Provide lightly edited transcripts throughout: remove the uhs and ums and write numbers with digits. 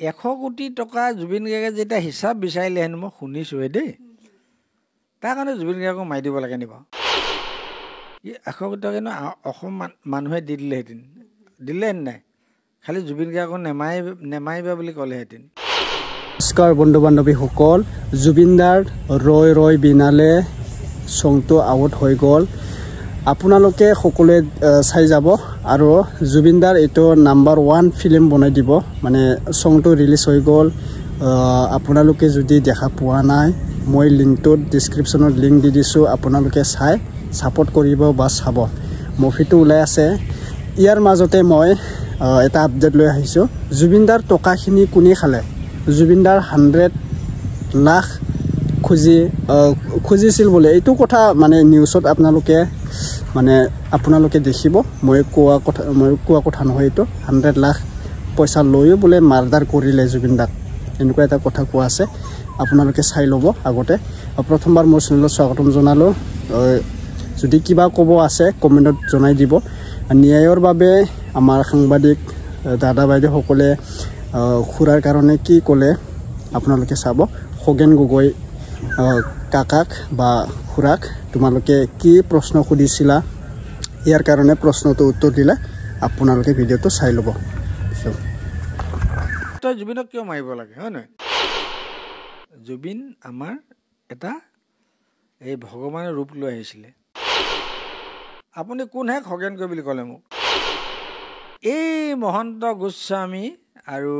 100 কোটি টকা জুবিন গাৰ্গে যেতিয়া হিচাপ বিচাৰিলে হেনো মই শুনিছোঁহে দেই তাৰ কাৰণে জুবিন গাৰ্গক মাৰি দিব লাগে নি বাৰু 100 কোটি টকা কিন্তু অসম মানুহে দি দিলেহেঁতেন দিলেহেঁতেন নাই খালি জুবিন গাৰ্গক নেমাৰিবা বুলি ক'লেহেঁতেন নমস্কাৰ বন্ধু বান্ধৱীসকল জুবিনদাৰ ৰয় ৰয় বিনালে সংটো আউট হৈ গ'ল আপোনালোকে সকলোৱে চাই যাব আৰু জুবিনদাৰ এইটো নাম্বাৰ 1 ফিল্ম বনাই দিব মানে সংটো ৰিলিজ হৈ গ'ল আপোনালোকে যদি দেখা পোৱা নাই মই লিংকটো ডেসক্ৰিপচনত লিংক দি দিছোঁ আপোনালোকে চাই সাপোৰ্ট কৰিব বা চাব মুভিটো ওলাই আছে ইয়াৰ মাজতে মই এটা আপডেট লৈ আহিছোঁ জুবিনদাৰ টকাখিনি কোনে খালে জুবিনদাৰ 100 লাখ খুজিছিল বোলে এইটো কথা মানে নিউজত আপোনালোকে দেখিব মই কোৱা কথা নহয় এইটো 100 লাখ পইচা লৈও বোলে মাৰ্ডাৰ কৰিলে জুবিনদাক এনেকুৱা এটা কথা কোৱা আছে আপোনালোকে চাই ল'ব আগতে প্ৰথমবাৰ মোৰ চেনেলত স্বাগতম জনালোঁ যদি কিবা ক'ব আছে কমেণ্টত জনাই দিব ন্যায়ৰ বাবে আমাৰ সাংবাদিক দাদা বাইদেউসকলে খুৰাৰ কাৰণে কি ক'লে আপোনালোকে চাব খগেন গগৈ কাকাক বা খুৰাক তোমালোকে কি প্ৰশ্ন সুধিছিলা ইয়াৰ কাৰণে প্ৰশ্নটো উত্তৰ দিলা আপোনালোকে ভিডিঅ'টো চাই ল'ব তই জুবিনক কিয় মাৰিব লাগে হয় নহয় জুবিন আমাৰ এটা এই ভগৱানৰ ৰূপ লৈ আহিছিলে আপুনি কোনহে খগেন গগৈ বুলি ক'লে মোক এই মহন্ত গোস্বামী আৰু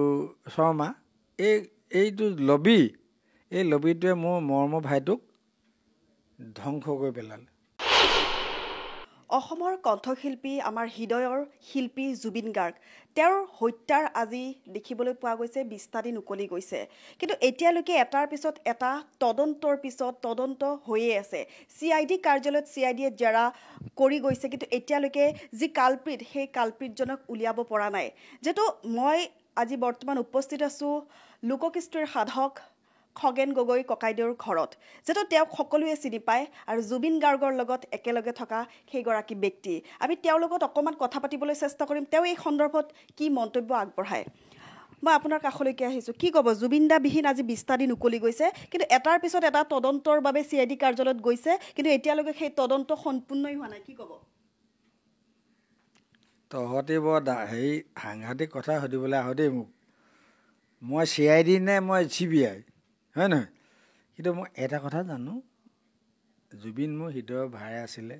শৰ্মা এইটো লবি এই লবিটোৱে মোৰ মৰমৰ ভাইটোক ধ্বংস কৰি পেলালে অসমৰ কণ্ঠশিল্পী আমাৰ হৃদয়ৰ শিল্পী জুবিন গাৰ্গ তেওঁৰ হত্যাৰ আজি দেখিবলৈ পোৱা গৈছে 20টা দিন উকলি গৈছে কিন্তু এতিয়ালৈকে এটাৰ পিছত এটা তদন্তৰ পিছত তদন্ত হৈয়ে আছে CID কাৰ্যালয়ত CIDয়ে জেৰা কৰি গৈছে কিন্তু এতিয়ালৈকে যি কালপ্ৰিত সেই কালপ্ৰিতজনক উলিয়াব পৰা নাই যেটো মই আজি বৰ্তমান উপস্থিত আছোঁ লোককৃষ্টিৰ সাধক খগেন গগৈ ককাইদেউৰ ঘৰত যেটো তেওঁক সকলোৱে চিনি পায় আৰু জুবিন গাৰ্গৰ লগত একেলগে থকা সেইগৰাকী ব্যক্তি আমি তেওঁৰ লগত অকমান কথা পাতিবলৈ চেষ্টা কৰিম তেওঁ এই সন্দৰ্ভত কি মন্তব্য আগবঢ়ায় মই আপোনাৰ কাষলৈকে আহিছোঁ কি ক'ব জুবিনদা বিহীন আজি 20টা দিন উকলি গৈছে কিন্তু এটাৰ পিছত এটা তদন্তৰ বাবে CID কাৰ্যালয়ত গৈছে কিন্তু এতিয়ালৈকে সেই তদন্ত সম্পূৰ্ণই হোৱা নাই কি ক'ব তহঁতে বৰ হেৰি সাংঘাতিক কথা সুধিবলৈ আহ দেই মোক মই CID নে মই CBI হয় নহয় কিন্তু মই এটা কথা জানো জুবিন মোৰ হৃদয়ৰ ভাই আছিলে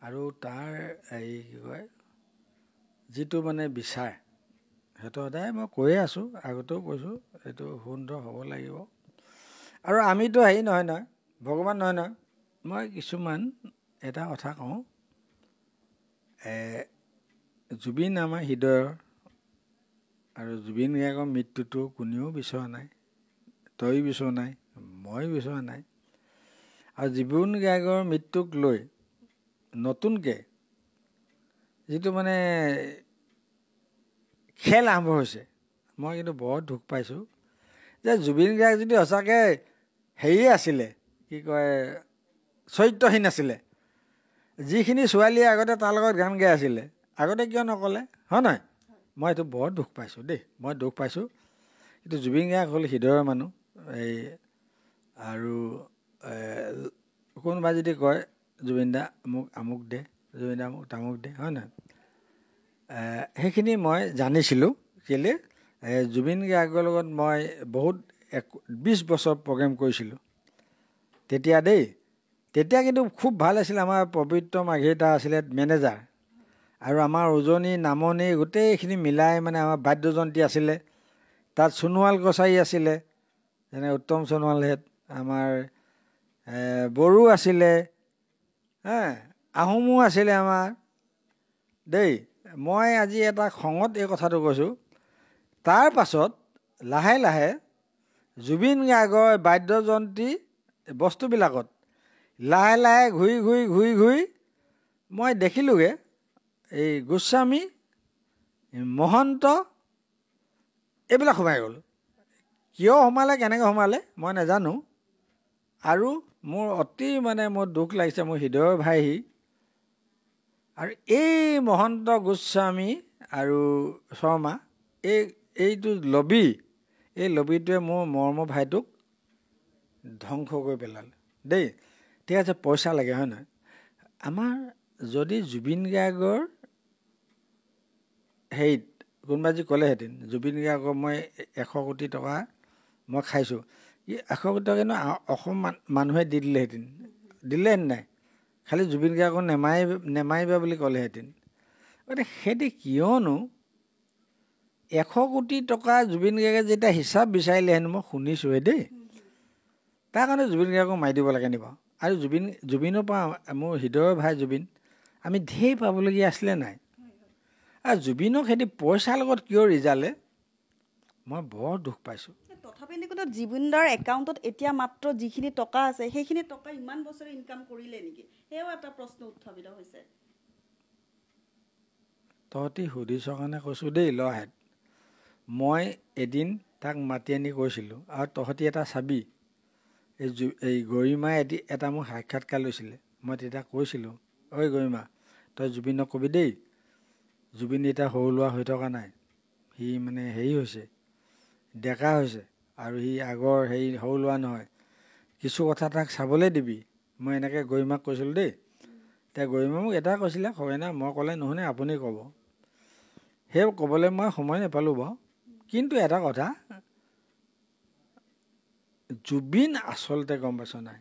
আৰু তাৰ এই কি কয় যিটো মানে বিচাৰ সেইটো সদায় মই কৈয়ে আছোঁ আগতেও কৈছোঁ এইটো সুন্দৰ হ'ব লাগিব আৰু আমিতো হেৰি নহয় নহয় ভগৱান নহয় নহয় মই কিছুমান এটা কথা কওঁ জুবিন আমাৰ হৃদয়ৰ আৰু জুবিন গাৰ্গৰ মৃত্যুটো কোনেও বিচৰা নাই তই বিচৰা নাই মই বিচৰা নাই আৰু জুবিন গাৰ্গৰ মৃত্যুক লৈ নতুনকৈ যিটো মানে খেল আৰম্ভ হৈছে মই কিন্তু বৰ দুখ পাইছোঁ যে জুবিন গাৰ্গ যদি সঁচাকৈ হেৰিয়ে আছিলে কি কয় চৰিত্ৰহীন আছিলে যিখিনি ছোৱালীয়ে আগতে তাৰ লগত গান গাই আছিলে আগতে কিয় নক'লে হয় নহয় মই এইটো বৰ দুখ পাইছোঁ দেই মই দুখ পাইছোঁ কিন্তু জুবিন গাৰ্গ হ'ল হৃদয়ৰ মানুহ এই আৰু কোনোবা যদি কয় জুবিনদা মোক আমুক দে জুবিনদা মোক তামুক দে হয় নহয় সেইখিনি মই জানিছিলোঁ কেলৈ জুবিন গাৰ্গৰ লগত মই বহুত 20 বছৰ প্ৰগ্ৰেম কৰিছিলোঁ তেতিয়া কিন্তু খুব ভাল আছিল আমাৰ পবিত্ৰ মাঘেৰিটা আছিলে মেনেজাৰ আৰু আমাৰ উজনি নামনি গোটেইখিনি মিলাই মানে আমাৰ বাদ্যযন্ত্ৰী আছিলে তাত সোণোৱাল কছাৰী আছিলে যেনে উত্তম সোণোৱালহেঁত আমাৰ বড়ো আছিলে আহোমো আছিলে আমাৰ দেই মই আজি এটা খঙত এই কথাটো কৈছোঁ তাৰ পাছত লাহে লাহে জুবিন গাৰ্গৰ বাদ্যযন্ত্ৰী বস্তুবিলাকত লাহে লাহে ঘূৰি মই দেখিলোঁগৈ এই গোস্বামী মহন্ত এইবিলাক সোমাই গ'ল কিয় সোমালে কেনেকৈ সোমালে মই নাজানো আৰু মোৰ অতি মানে মোৰ দুখ লাগিছে মোৰ হৃদয়ৰ ভাইহি আৰু এই মহন্ত গোস্বামী আৰু শৰ্মা এইটো লবি, এই লবিটোৱে মোৰ মৰমৰ ভাইটোক ধ্বংস কৰি পেলালে দেই। ঠিক আছে, পইচা লাগে হয় নহয়? আমাৰ যদি জুবিন গাৰ্গৰ হেৰিত কোনোবা যি ক'লেহেঁতেন জুবিন গাৰ্গৰ মই 100 কোটি টকা মই খাইছোঁ, 100 কোটি টকা কিন্তু অসম মানুহে দি দিলেহেঁতেন, দিলেহেঁতেন নাই? খালি জুবিন গাৰ্গক নেমাৰিবা বুলি ক'লেহেঁতেন। গতিকে সেইটো কিয়নো 100 কোটি টকা জুবিন গাৰ্গে যেতিয়া হিচাপ বিচাৰিলেহেঁতেন, মই শুনিছোঁহে দেই, তাৰ কাৰণে জুবিন গাৰ্গক মাৰি দিব লাগে নি বাৰু? আৰু জুবিনৰ পৰা মোৰ হৃদয়ৰ ভাই জুবিন, আমি ঢেৰ পাবলগীয়া আছিলে নাই? আৰু জুবিনক সিহঁতি পইচাৰ লগত কিয় ৰিজালে, মই বৰ দুখ পাইছোঁ। তথাপি কিন্তু জুবিনদাৰ একাউণ্টত এতিয়া মাত্ৰ যিখিনি টকা আছে সেইখিনি টকা ইমান বছৰে ইনকাম কৰিলে নেকি, সেয়াও এটা প্ৰশ্ন উত্থাপিত হৈছে। তহঁতি সুধিছ কাৰণে কৈছোঁ দেই ল'ৰাহেঁত, মই এদিন তাক মাতি আনি কৈছিলোঁ, আৰু তহঁতি এটা চাবি, এই গৰিমাই এটা মোক সাক্ষাৎকাৰ লৈছিলে, মই তেতিয়া কৈছিলোঁ, ঐ গৰিমা তই জুবিনক কবি দেই, জুবিন এতিয়া সৰু ল'ৰা হৈ থকা নাই, সি মানে হেৰি হৈছে, ডেকা হৈছে, আৰু সি আগৰ হেৰি সৰু ল'ৰা নহয়, কিছু কথা তাক চাবলৈ দিবি, মই এনেকৈ গৰিমাক কৈছিলোঁ দেই। এতিয়া গৰিমা মোক এটা কৈছিলে, খগেনা মই ক'লে নুশুনে আপুনি ক'ব, সেই ক'বলৈ মই সময় নাপালোঁ বাৰু। কিন্তু এটা কথা, জুবিন আচলতে গম পাইছ নাই,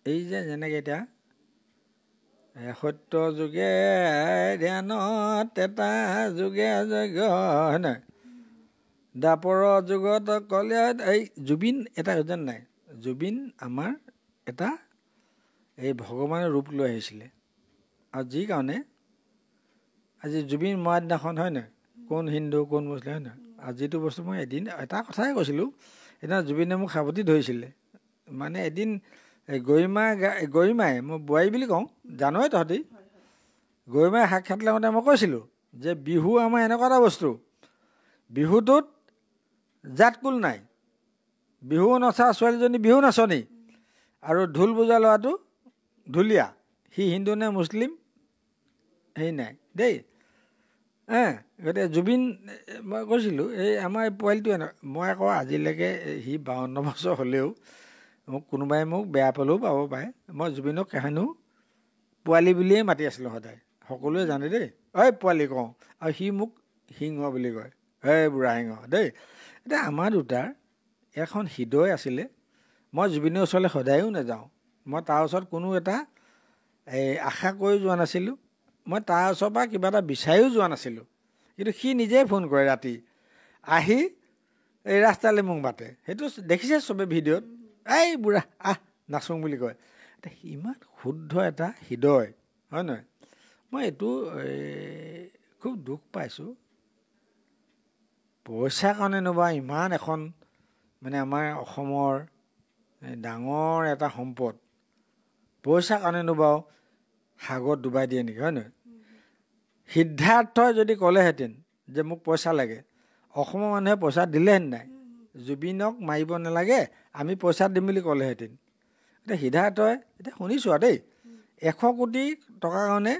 এই যে যেনেকৈ এতিয়া সত্য যুগে ধ্যানত এটা যুগে যজ্ঞ হয় নাই, দাপৰ যুগত ক'লে এই জুবিন এটা যেন নাই, জুবিন আমাৰ এটা এই ভগৱানৰ ৰূপ লৈ আহিছিলে। আৰু যি কাৰণে আজি জুবিন মৰা দিনাখন হয় নহয়, কোন হিন্দু কোন মুছলিম হয় নহয়, আৰু যিটো বস্তু মই এদিন এটা কথাই কৈছিলোঁ, সেইদিনা জুবিনে মোক সাৱটি ধৰিছিলে, মানে এদিন গৰিমাই মই বোৱাৰী বুলি কওঁ, জানই তহঁতি, গৰিমাই সাক্ষাৎ লওঁতে মই কৈছিলোঁ যে বিহু আমাৰ এনেকুৱা এটা বস্তু, বিহুটোত জাত কুল নাই, বিহু নচা ছোৱালীজনী বিহু নাচনী, আৰু ঢোল বজোৱা ল'ৰাটো ঢুলীয়া, সি হিন্দু নে মুছলিম হেৰি নাই দেই। গতিকে জুবিন মই কৈছিলোঁ এই আমাৰ পোৱালিটোৱে মই আকৌ আজিলৈকে সি 52 বছৰ হ'লেও কোনোবাই মোক বেয়া পালেও পাব পাৰে, মই জুবিনক কেহেনো পোৱালি বুলিয়ে মাতি আছিলোঁ সদায়, সকলোৱে জানে দেই, ঐ পোৱালি কওঁ, আৰু সি মোক সিংহ বুলি কয়, বুঢ়া সিংহ দেই। এতিয়া আমাৰ দুটাৰ এখন হৃদয় আছিলে, মই জুবিনৰ ওচৰলৈ সদায়ো নাযাওঁ, মই তাৰ ওচৰত কোনো এটা আশা কৰি যোৱা নাছিলোঁ, মই তাৰ ওচৰৰ পৰা কিবা এটা বিচাৰিও যোৱা নাছিলোঁ, কিন্তু সি নিজেই ফোন কৰে ৰাতি আহি এই ৰাস্তালৈ মোক মাতে, সেইটো দেখিছে চবে ভিডিঅ'ত, এই বুঢ়া আহ নাচোঁ বুলি কয়। এতিয়া ইমান শুদ্ধ এটা হৃদয় হয় নহয়, মই এইটো খুব দুখ পাইছোঁ। পইচাৰ কাৰণেনো বা ইমান এখন মানে আমাৰ অসমৰ ডাঙৰ এটা সম্পদ, পইচাৰ কাৰণেনো বাৰু সাগৰত ডুবাই দিয়ে নেকি হয় নহয়? সিদ্ধাৰ্থই যদি ক'লেহেঁতেন যে মোক পইচা লাগে, অসমৰ মানুহে পইচা দিলেহেঁতেন নাই, জুবিনক মাৰিব নালাগে আমি পইচা দিম বুলি ক'লেহেঁতেন। এতিয়া সিদ্ধাৰ্থই এতিয়া শুনিছোঁ আৰু দেই 100 কোটি টকাৰ কাৰণে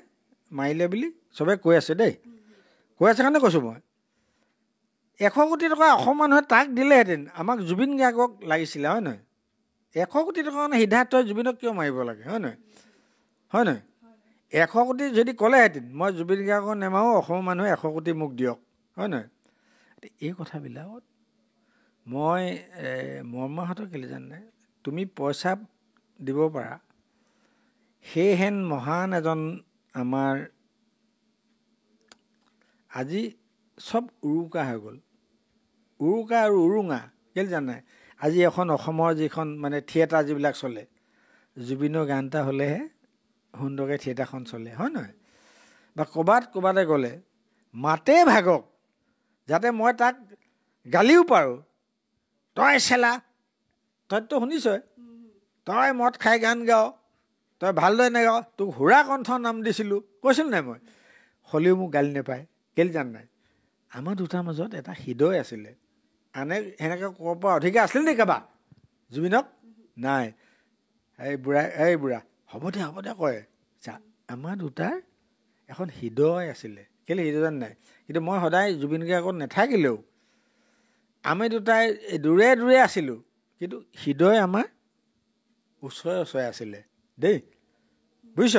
মাৰিলে বুলি চবে কৈ আছে দেই, কৈ আছে কাৰণে কৈছোঁ মই, 100 কোটি টকা অসম মানুহে তাক দিলেহেঁতেন, আমাক জুবিন গাৰ্গক লাগিছিলে হয় নহয়? 100 কোটি টকাৰ কাৰণে সিদ্ধাৰ্থই জুবিনক কিয় মাৰিব লাগে হয় নহয়? হয় নহয়? 100 কোটি যদি ক'লেহেঁতেন মই জুবিন গাৰ্গক নেমাৰোঁ, অসমৰ মানুহে 100 কোটি মোক দিয়ক হয় নহয়? এই কথাবিলাকত মই মৰ্মাহত কেলৈ জানে, তুমি পইচা দিব পাৰা, সেইহেন মহান এজন আমাৰ আজি চব উৰুকা হৈ গ'ল, উৰুকা আৰু উৰুঙা কেলৈ জানে, আজি এখন অসমৰ যিখন মানে থিয়েটাৰ যিবিলাক চলে, জুবিনৰ গান এটা হ'লেহে সুন্দৰকৈ থিয়েটাৰখন চলে হয় নহয়? বা ক'ৰবাতে গ'লে মাতে ভাগক, যাতে মই তাক গালিও পাৰোঁ, তই চেলা, তইতো শুনিছই, তই মদ খাই গান গাৱ, তই ভালদৰে নাগাৱ, তোক সুৰা কণ্ঠ নাম দিছিলোঁ কৈছিলোঁ নাই মই, হ'লেও মোক গালি নেপায় কেলৈ জান নাই, আমাৰ দুটাৰ মাজত এটা হৃদয় আছিলে, আনে সেনেকৈ ক'ব পৰা অধিকাৰ আছিলে নেকি কাৰোবাৰ জুবিনক? নাই, এই বুঢ়া হ'ব দে কয়, আমাৰ দুটাৰ এখন হৃদয় আছিলে, কেলৈ হৃদয় জান নাই? কিন্তু মই সদায় জুবিন গাৰ্গত নাথাকিলেও আমি দুটাই দূৰে দূৰে আছিলোঁ, কিন্তু হৃদয় আমাৰ ওচৰে ওচৰে আছিলে দেই, বুজিছ?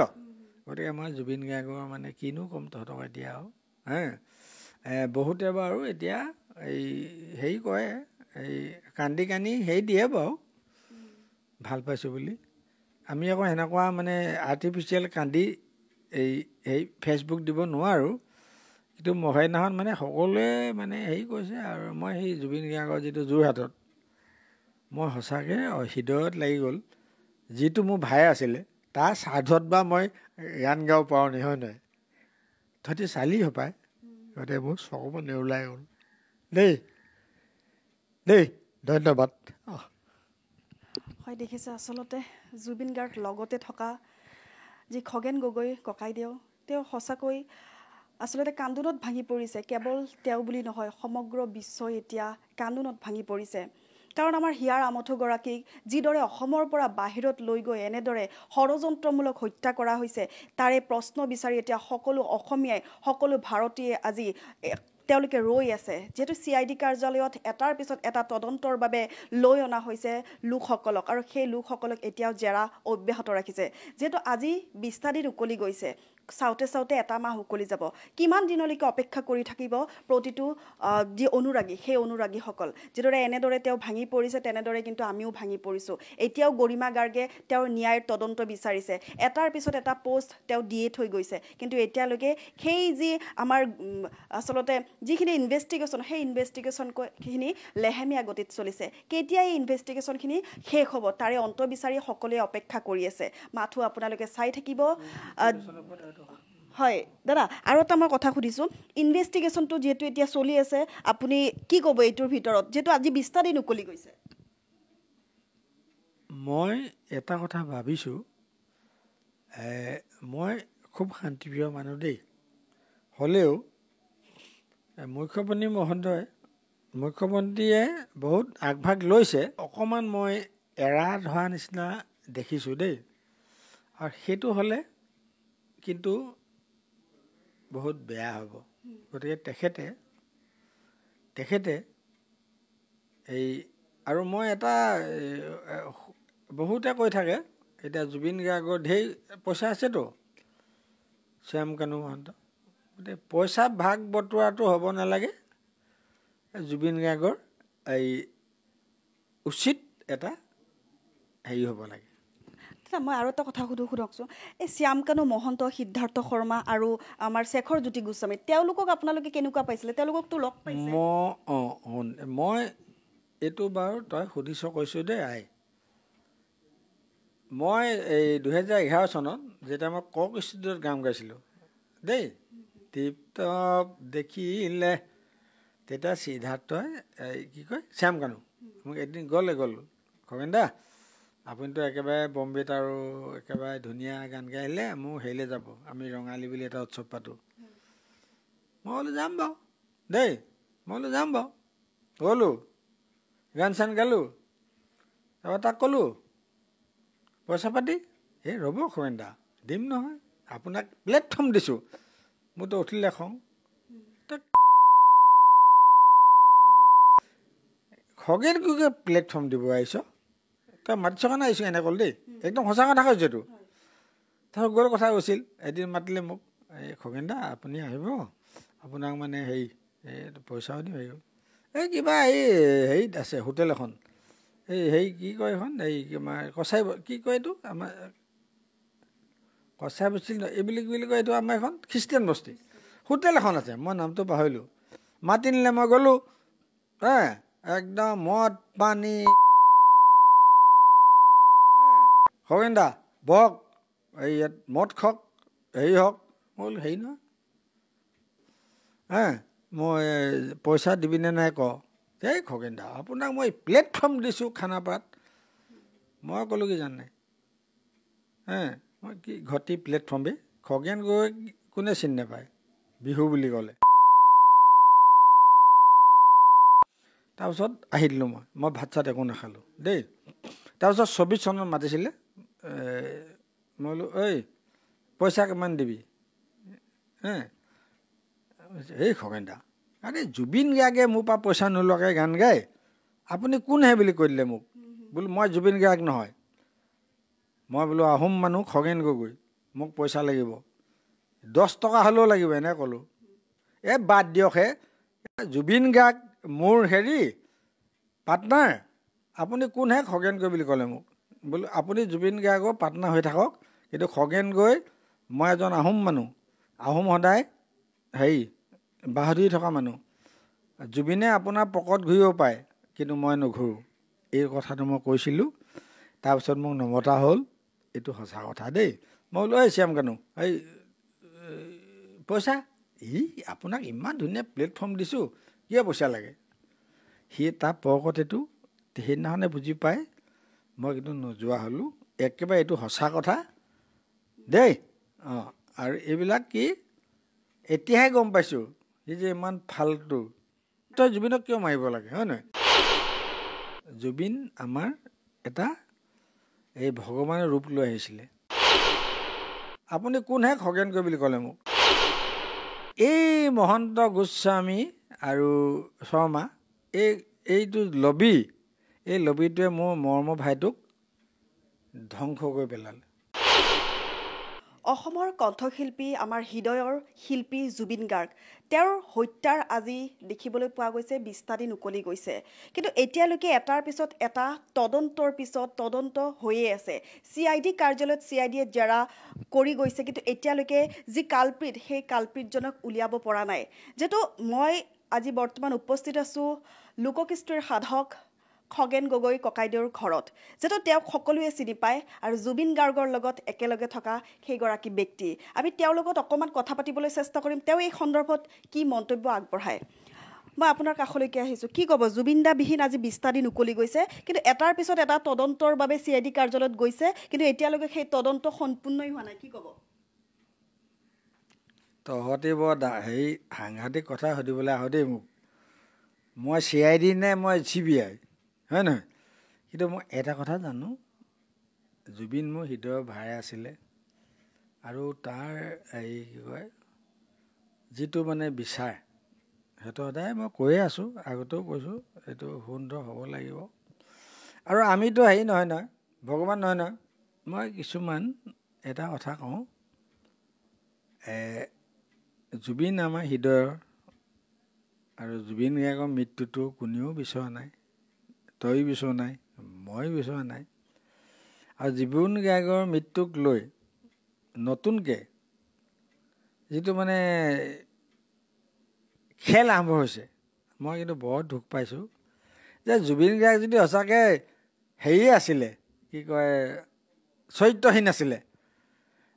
গতিকে মই জুবিন গাৰ্গৰ মানে কিনো ক'ম তহঁতক এতিয়া আৰু বহুতে বাৰু এতিয়া এই হেৰি কৰে, এই কান্দি কান্দি হেৰি দিয়ে বাৰু ভাল পাইছোঁ বুলি। আমি আকৌ সেনেকুৱা মানে আৰ্টিফিচিয়েল কান্দি এই ফেচবুক দিব নোৱাৰোঁ। কিন্তু সেইদিনাখন মানে সকলোৱে মানে হেৰি কৈছে আৰু মই সেই জুবিন গাৰ্গৰ যিটো যোৰহাটত মই সঁচাকৈ হৃদয়ত লাগি গ'ল। যিটো মোৰ ভাই আছিলে তাৰ স্বাৰ্থত বা মই গান গাব পাৰোঁ নি, হয় নহয়? তহঁতি চালি হপায়, গতিকে মোৰ চকুৰ নেওলাই গ'ল দেই দেই। ধন্যবাদ। হয়, দেখিছে আচলতে জুবিন গাৰ্গ লগতে থকা যি খগেন গগৈ ককাইদেউ, তেওঁ সঁচাকৈ আচলতে কান্দোনত ভাঙি পৰিছে। কেৱল তেওঁ বুলি নহয়, সমগ্ৰ বিশ্বই এতিয়া কান্দোনত ভাঙি পৰিছে। কাৰণ আমাৰ হিয়াৰ আমঠুগৰাকীক যিদৰে অসমৰ পৰা বাহিৰত লৈ গৈ এনেদৰে ষড়যন্ত্ৰমূলক হত্যা কৰা হৈছে, তাৰে প্ৰশ্ন বিচাৰি এতিয়া সকলো অসমীয়াই, সকলো ভাৰতীয়ে আজি তেওঁলোকে ৰৈ আছে। যিহেতু CID কাৰ্যালয়ত এটাৰ পিছত এটা তদন্তৰ বাবে লৈ অনা হৈছে লোকসকলক, আৰু সেই লোকসকলক এতিয়াও জেৰা অব্যাহত ৰাখিছে। যিহেতু আজি 20টা দিন উকলি গৈছে, চাওঁতে চাওঁতে এটা মাহ উকলি যাব। কিমান দিনলৈকে অপেক্ষা কৰি থাকিব প্ৰতিটো যি অনুৰাগী, সেই অনুৰাগীসকল? যিদৰে এনেদৰে তেওঁ ভাঙি পৰিছে, তেনেদৰে কিন্তু আমিও ভাঙি পৰিছোঁ। এতিয়াও গৰিমা গাৰ্গে তেওঁৰ ন্যায়ৰ তদন্ত বিচাৰিছে, এটাৰ পিছত এটা পোষ্ট তেওঁ দিয়ে থৈ গৈছে, কিন্তু এতিয়ালৈকে সেই যি আমাৰ আচলতে যিখিনি ইনভেষ্টিগেশ্যন, সেই ইনভেষ্টিগেশ্যনখিনি লেহেমীয়া গতিত চলিছে। কেতিয়া এই ইনভেষ্টিগেশ্যনখিনি শেষ হ'ব তাৰে অন্ত বিচাৰি সকলোৱে অপেক্ষা কৰি আছে। মাথো আপোনালোকে চাই থাকিব। হয় দাদা, আৰু এটা মই কথা সুধিছোঁ, ইনভেষ্টিগেশ্যনটো যিহেতু এতিয়া চলি আছে, আপুনি কি ক'ব এইটোৰ ভিতৰত, যিহেতু আজি 20টা দিন উকলি গৈছে? মই এটা কথা ভাবিছোঁ, মই খুব শান্তিপ্ৰিয় মানুহ দেই, হ'লেও মুখ্যমন্ত্ৰীয়ে বহুত আগভাগ লৈছে, অকণমান মই এৰা ধৰা নিচিনা দেখিছোঁ দেই। আৰু সেইটো হ'লে কিন্তু বহুত বেয়া হ'ব। গতিকে তেখেতে এই, আৰু মই এটা বহুতে কৈ থাকে, এতিয়া জুবিন গাৰ্গৰ ঢেৰ পইচা আছেতো, শ্যাম কানু মহন্ত, গতিকে পইচা ভাগ বতোৱাটো হ'ব নালাগে, জুবিন গাৰ্গৰ এই উচিত এটা হেৰি হ'ব লাগে। মই আৰু এটা কথা সোধকচোন, এই শ্যাম কানু মহন্ত, সিদ্ধাৰ্থ শৰ্মা আৰু আমাৰ শেখৰ জ্যোতি গোস্বামী, তেওঁলোকক আপোনালোকে কেনেকুৱা পাইছিলে? তেওঁলোককতো লগ পাইছে। মই এইটো বাৰু তই সুধিছ কৈছোঁ দেই আই। মই এই 2011 চনত যেতিয়া মই কক ষ্টুডিঅ'ত গান গাইছিলোঁ দেই, তৃপ্ত দেখিলে, তেতিয়া সিদ্ধাৰ্থই কি কয়, শ্যাম কানু মোক এদিন গ'ল খগেন দা, আপুনিতো একেবাৰে বম্বেত আৰু একেবাৰে ধুনীয়া গান গাই আহিলে, মোৰ হেৰিলৈ যাব, আমি ৰঙালী বুলি এটা উৎসৱ পাতোঁ। মই বোলো যাম বাৰু দেই, গ'লোঁ, গান চান গালোঁ। তাৰপৰা তাক ক'লোঁ পইচা পাতি, এই ৰ'ব খগেন দা, দিম নহয়, আপোনাক প্লেটফৰ্ম দিছোঁ। মোৰতো উঠিলে খং, খগেন কুকে প্লেটফৰ্ম দিব আহিছ, তই মাতিছ কাৰণে আহিছোঁ, এনেকৈ ক'ল দেই, একদম সঁচা কথা কৈছোঁ এইটো। তাৰপিছত গ'ল, কথা কৈছিল, এদিন মাতিলে মোক, এই খগেন দা আপুনি আহিব, আপোনাক মানে হেৰি পইচাও দিম, হেৰি এই কিবা এই হেৰিত আছে হোটেল এখন, এই হেৰি কি কয় এখন, এই আমাৰ কছাৰী কি কয় এইটো, আমাৰ কছাৰী বস্তি এইবুলি বুলি কয়, এইটো আমাৰ এখন খ্ৰীষ্টিয়ান বস্তি হোটেল এখন আছে, মই নামটো পাহৰিলোঁ। মাতি নিলে, মই গ'লোঁ, একদম মদ পানী, খগেন দা বহক, এই ইয়াত মদ খাওক, হেৰি হওক। মই বোলো হেৰি নহয়, মই পইচা দিবিনে নাই ক। এই খগেন দা, আপোনাক মই প্লেটফৰ্ম দিছোঁ খানাপাৰাত। মই ক'লোঁ কি জানে, মই কি ঘটি প্লেটফৰ্মে, খগেন গগৈ কোনে চিনি নাপায়, বিহু বুলি ক'লে। তাৰপিছত আহি দিলোঁ, মই ভাত চাত একো নাখালোঁ দেই। তাৰপিছত 24 চনত মাতিছিলে, মই বোলো ঐ পইচা কিমান দিবি, এই খগেন দা আৰে জুবিন গাৰ্গে মোৰ পৰা পইচা নোলোৱাকৈ গান গায়, আপুনি কোনহে বুলি কৈ দিলে মোক। বোলো মই জুবিন গাৰ্গ নহয়, মই বোলো আহোম মানুহ খগেন গগৈ, মোক পইচা লাগিব, 10 টকা হ'লেও লাগিব, এনে ক'লোঁ। বাদ দিয়কহে, জুবিন গাৰ্গ মোৰ হেৰি পাৰ্টনাৰ, আপুনি কোনহে খগেন গগৈ বুলি ক'লে মোক। বোলো আপুনি জুবিন গাৰ্গৰ পাৰ্টনাৰ হৈ থাকক, কিন্তু খগেন গগৈ মই এজন আহোম মানুহ, আহোম সদায় হেৰি বাহাদুৰি থকা মানুহ, জুবিনে আপোনাৰ পকত ঘূৰিব পাৰে কিন্তু মই নুঘূৰোঁ, এই কথাটো মই কৈছিলোঁ। তাৰপিছত মোক নমতা হ'ল, এইটো সঁচা কথা দেই। মই বোলো এই শ্যাম কানু, এই পইচা, আপোনাক ইমান ধুনীয়া প্লেটফৰ্ম দিছোঁ, কিয় পইচা লাগে। সি তাৰ পকত এইটো সেইদিনাখনে বুজি পায়, মই কিন্তু নোযোৱা হ'লোঁ। একেবাৰে এইটো সঁচা কথা দেই। আৰু এইবিলাক কি এতিয়াহে গম পাইছোঁ, সি যে ইমান ফাল্টু। তই জুবিনক কিয় মাৰিব লাগে, হয় নহয়? জুবিন আমাৰ এটা এই ভগৱানৰ ৰূপ লৈ আহিছিলে। আপুনি কোনহে খগেন গগৈ বুলি ক'লে মোক। এই মহন্ত গোস্বামী আৰু শৰ্মা, এইটো লবি, এই লবিটোৱে মোৰ মৰমৰ ভাইটোক ধ্বংস কৰি পেলালে। অসমৰ কণ্ঠশিল্পী, আমাৰ হৃদয়ৰ শিল্পী জুবিন গাৰ্গ, তেওঁৰ হত্যাৰ আজি দেখিবলৈ পোৱা গৈছে 20টা দিন উকলি গৈছে। কিন্তু এতিয়ালৈকে এটাৰ পিছত এটা তদন্তৰ পিছত তদন্ত হৈয়ে আছে। CID কাৰ্যালয়ত CIDয়ে জেৰা কৰি গৈছে, কিন্তু এতিয়ালৈকে যি কালপ্ৰিট, সেই কালপ্ৰিটজনক উলিয়াব পৰা নাই। যিহেতু মই আজি বৰ্তমান উপস্থিত আছোঁ লোককৃষ্টিৰ সাধক খগেন গগৈ ককাইদেউৰ ঘৰত, যিহেতু তেওঁক সকলোৱে চিনি পায় আৰু জুবিন গাৰ্গৰ লগত একেলগে থকা সেইগৰাকী ব্যক্তি। আমি তেওঁৰ লগত অকণমান কথা পাতিবলৈ চেষ্টা কৰিম, তেওঁ এই সন্দৰ্ভত কি মন্তব্য আগবঢ়ায়। মই আপোনাৰ কাষলৈকে আহিছোঁ, কি ক'ব? জুবিন দাবিহীন আজি 20টা দিন উকলি গৈছে, কিন্তু এটাৰ পিছত এটা তদন্তৰ বাবে CID কাৰ্যালয়ত গৈছে, কিন্তু এতিয়ালৈকে সেই তদন্ত সম্পূৰ্ণই হোৱা নাই, কি ক'ব? তহঁতি বৰ হেৰি সাংঘাতিক কথা সুধিবলৈ আহ দেই মোক। মই CID নে মই CBI, হয় নহয়? কিন্তু মই এটা কথা জানো, জুবিন মোৰ হৃদয়ৰ ভাই আছিলে। আৰু তাৰ এই কি কয় যিটো মানে বিচাৰ, সেইটো সদায় মই কৈয়ে আছোঁ, আগতেও কৈছোঁ, এইটো সুন্দৰ হ'ব লাগিব। আৰু আমিতো হেৰি নহয় নহয়, ভগৱান নহয় নহয়। মই কিছুমান এটা কথা কওঁ, জুবিন আমাৰ হৃদয়ৰ, আৰু জুবিন গাৰ্গৰ মৃত্যুটো কোনেও বিচৰা নাই, তই বিচৰা নাই, মই বিচৰা নাই। আৰু জুবিন গাৰ্গৰ মৃত্যুক লৈ নতুনকৈ যিটো মানে খেল আৰম্ভ হৈছে, মই কিন্তু বৰ দুখ পাইছোঁ যে জুবিন গাৰ্গ যদি সঁচাকৈ হেৰিয়ে আছিলে, কি কয় চৰিত্ৰহীন আছিলে,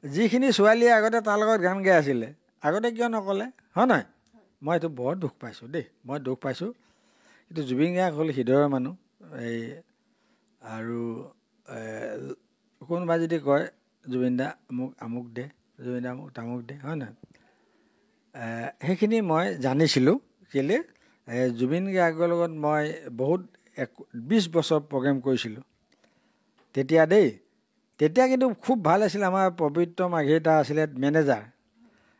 যিখিনি ছোৱালীয়ে আগতে তাৰ লগত গান গাই আছিলে, আগতে কিয় নক'লে, হয় নহয়? মই এইটো বৰ দুখ পাইছোঁ দেই, মই দুখ পাইছোঁ। কিন্তু জুবিন গাৰ্গ হ'ল হৃদয়ৰ মানুহ। এই আৰু কোনোবাই যদি কয় জুবিন দা মোক আমুক দে, জুবিন দা মোক তামুক দে, হয় নহয়? সেইখিনি মই জানিছিলোঁ, কেলৈ জুবিন গাৰ্গৰ লগত মই বহুত 20 বছৰ প্ৰগ্ৰেম কৰিছিলোঁ তেতিয়া দেই। তেতিয়া কিন্তু খুব ভাল আছিল। আমাৰ পবিত্ৰ মাৰ্ঘেৰিটা আছিলে মেনেজাৰ,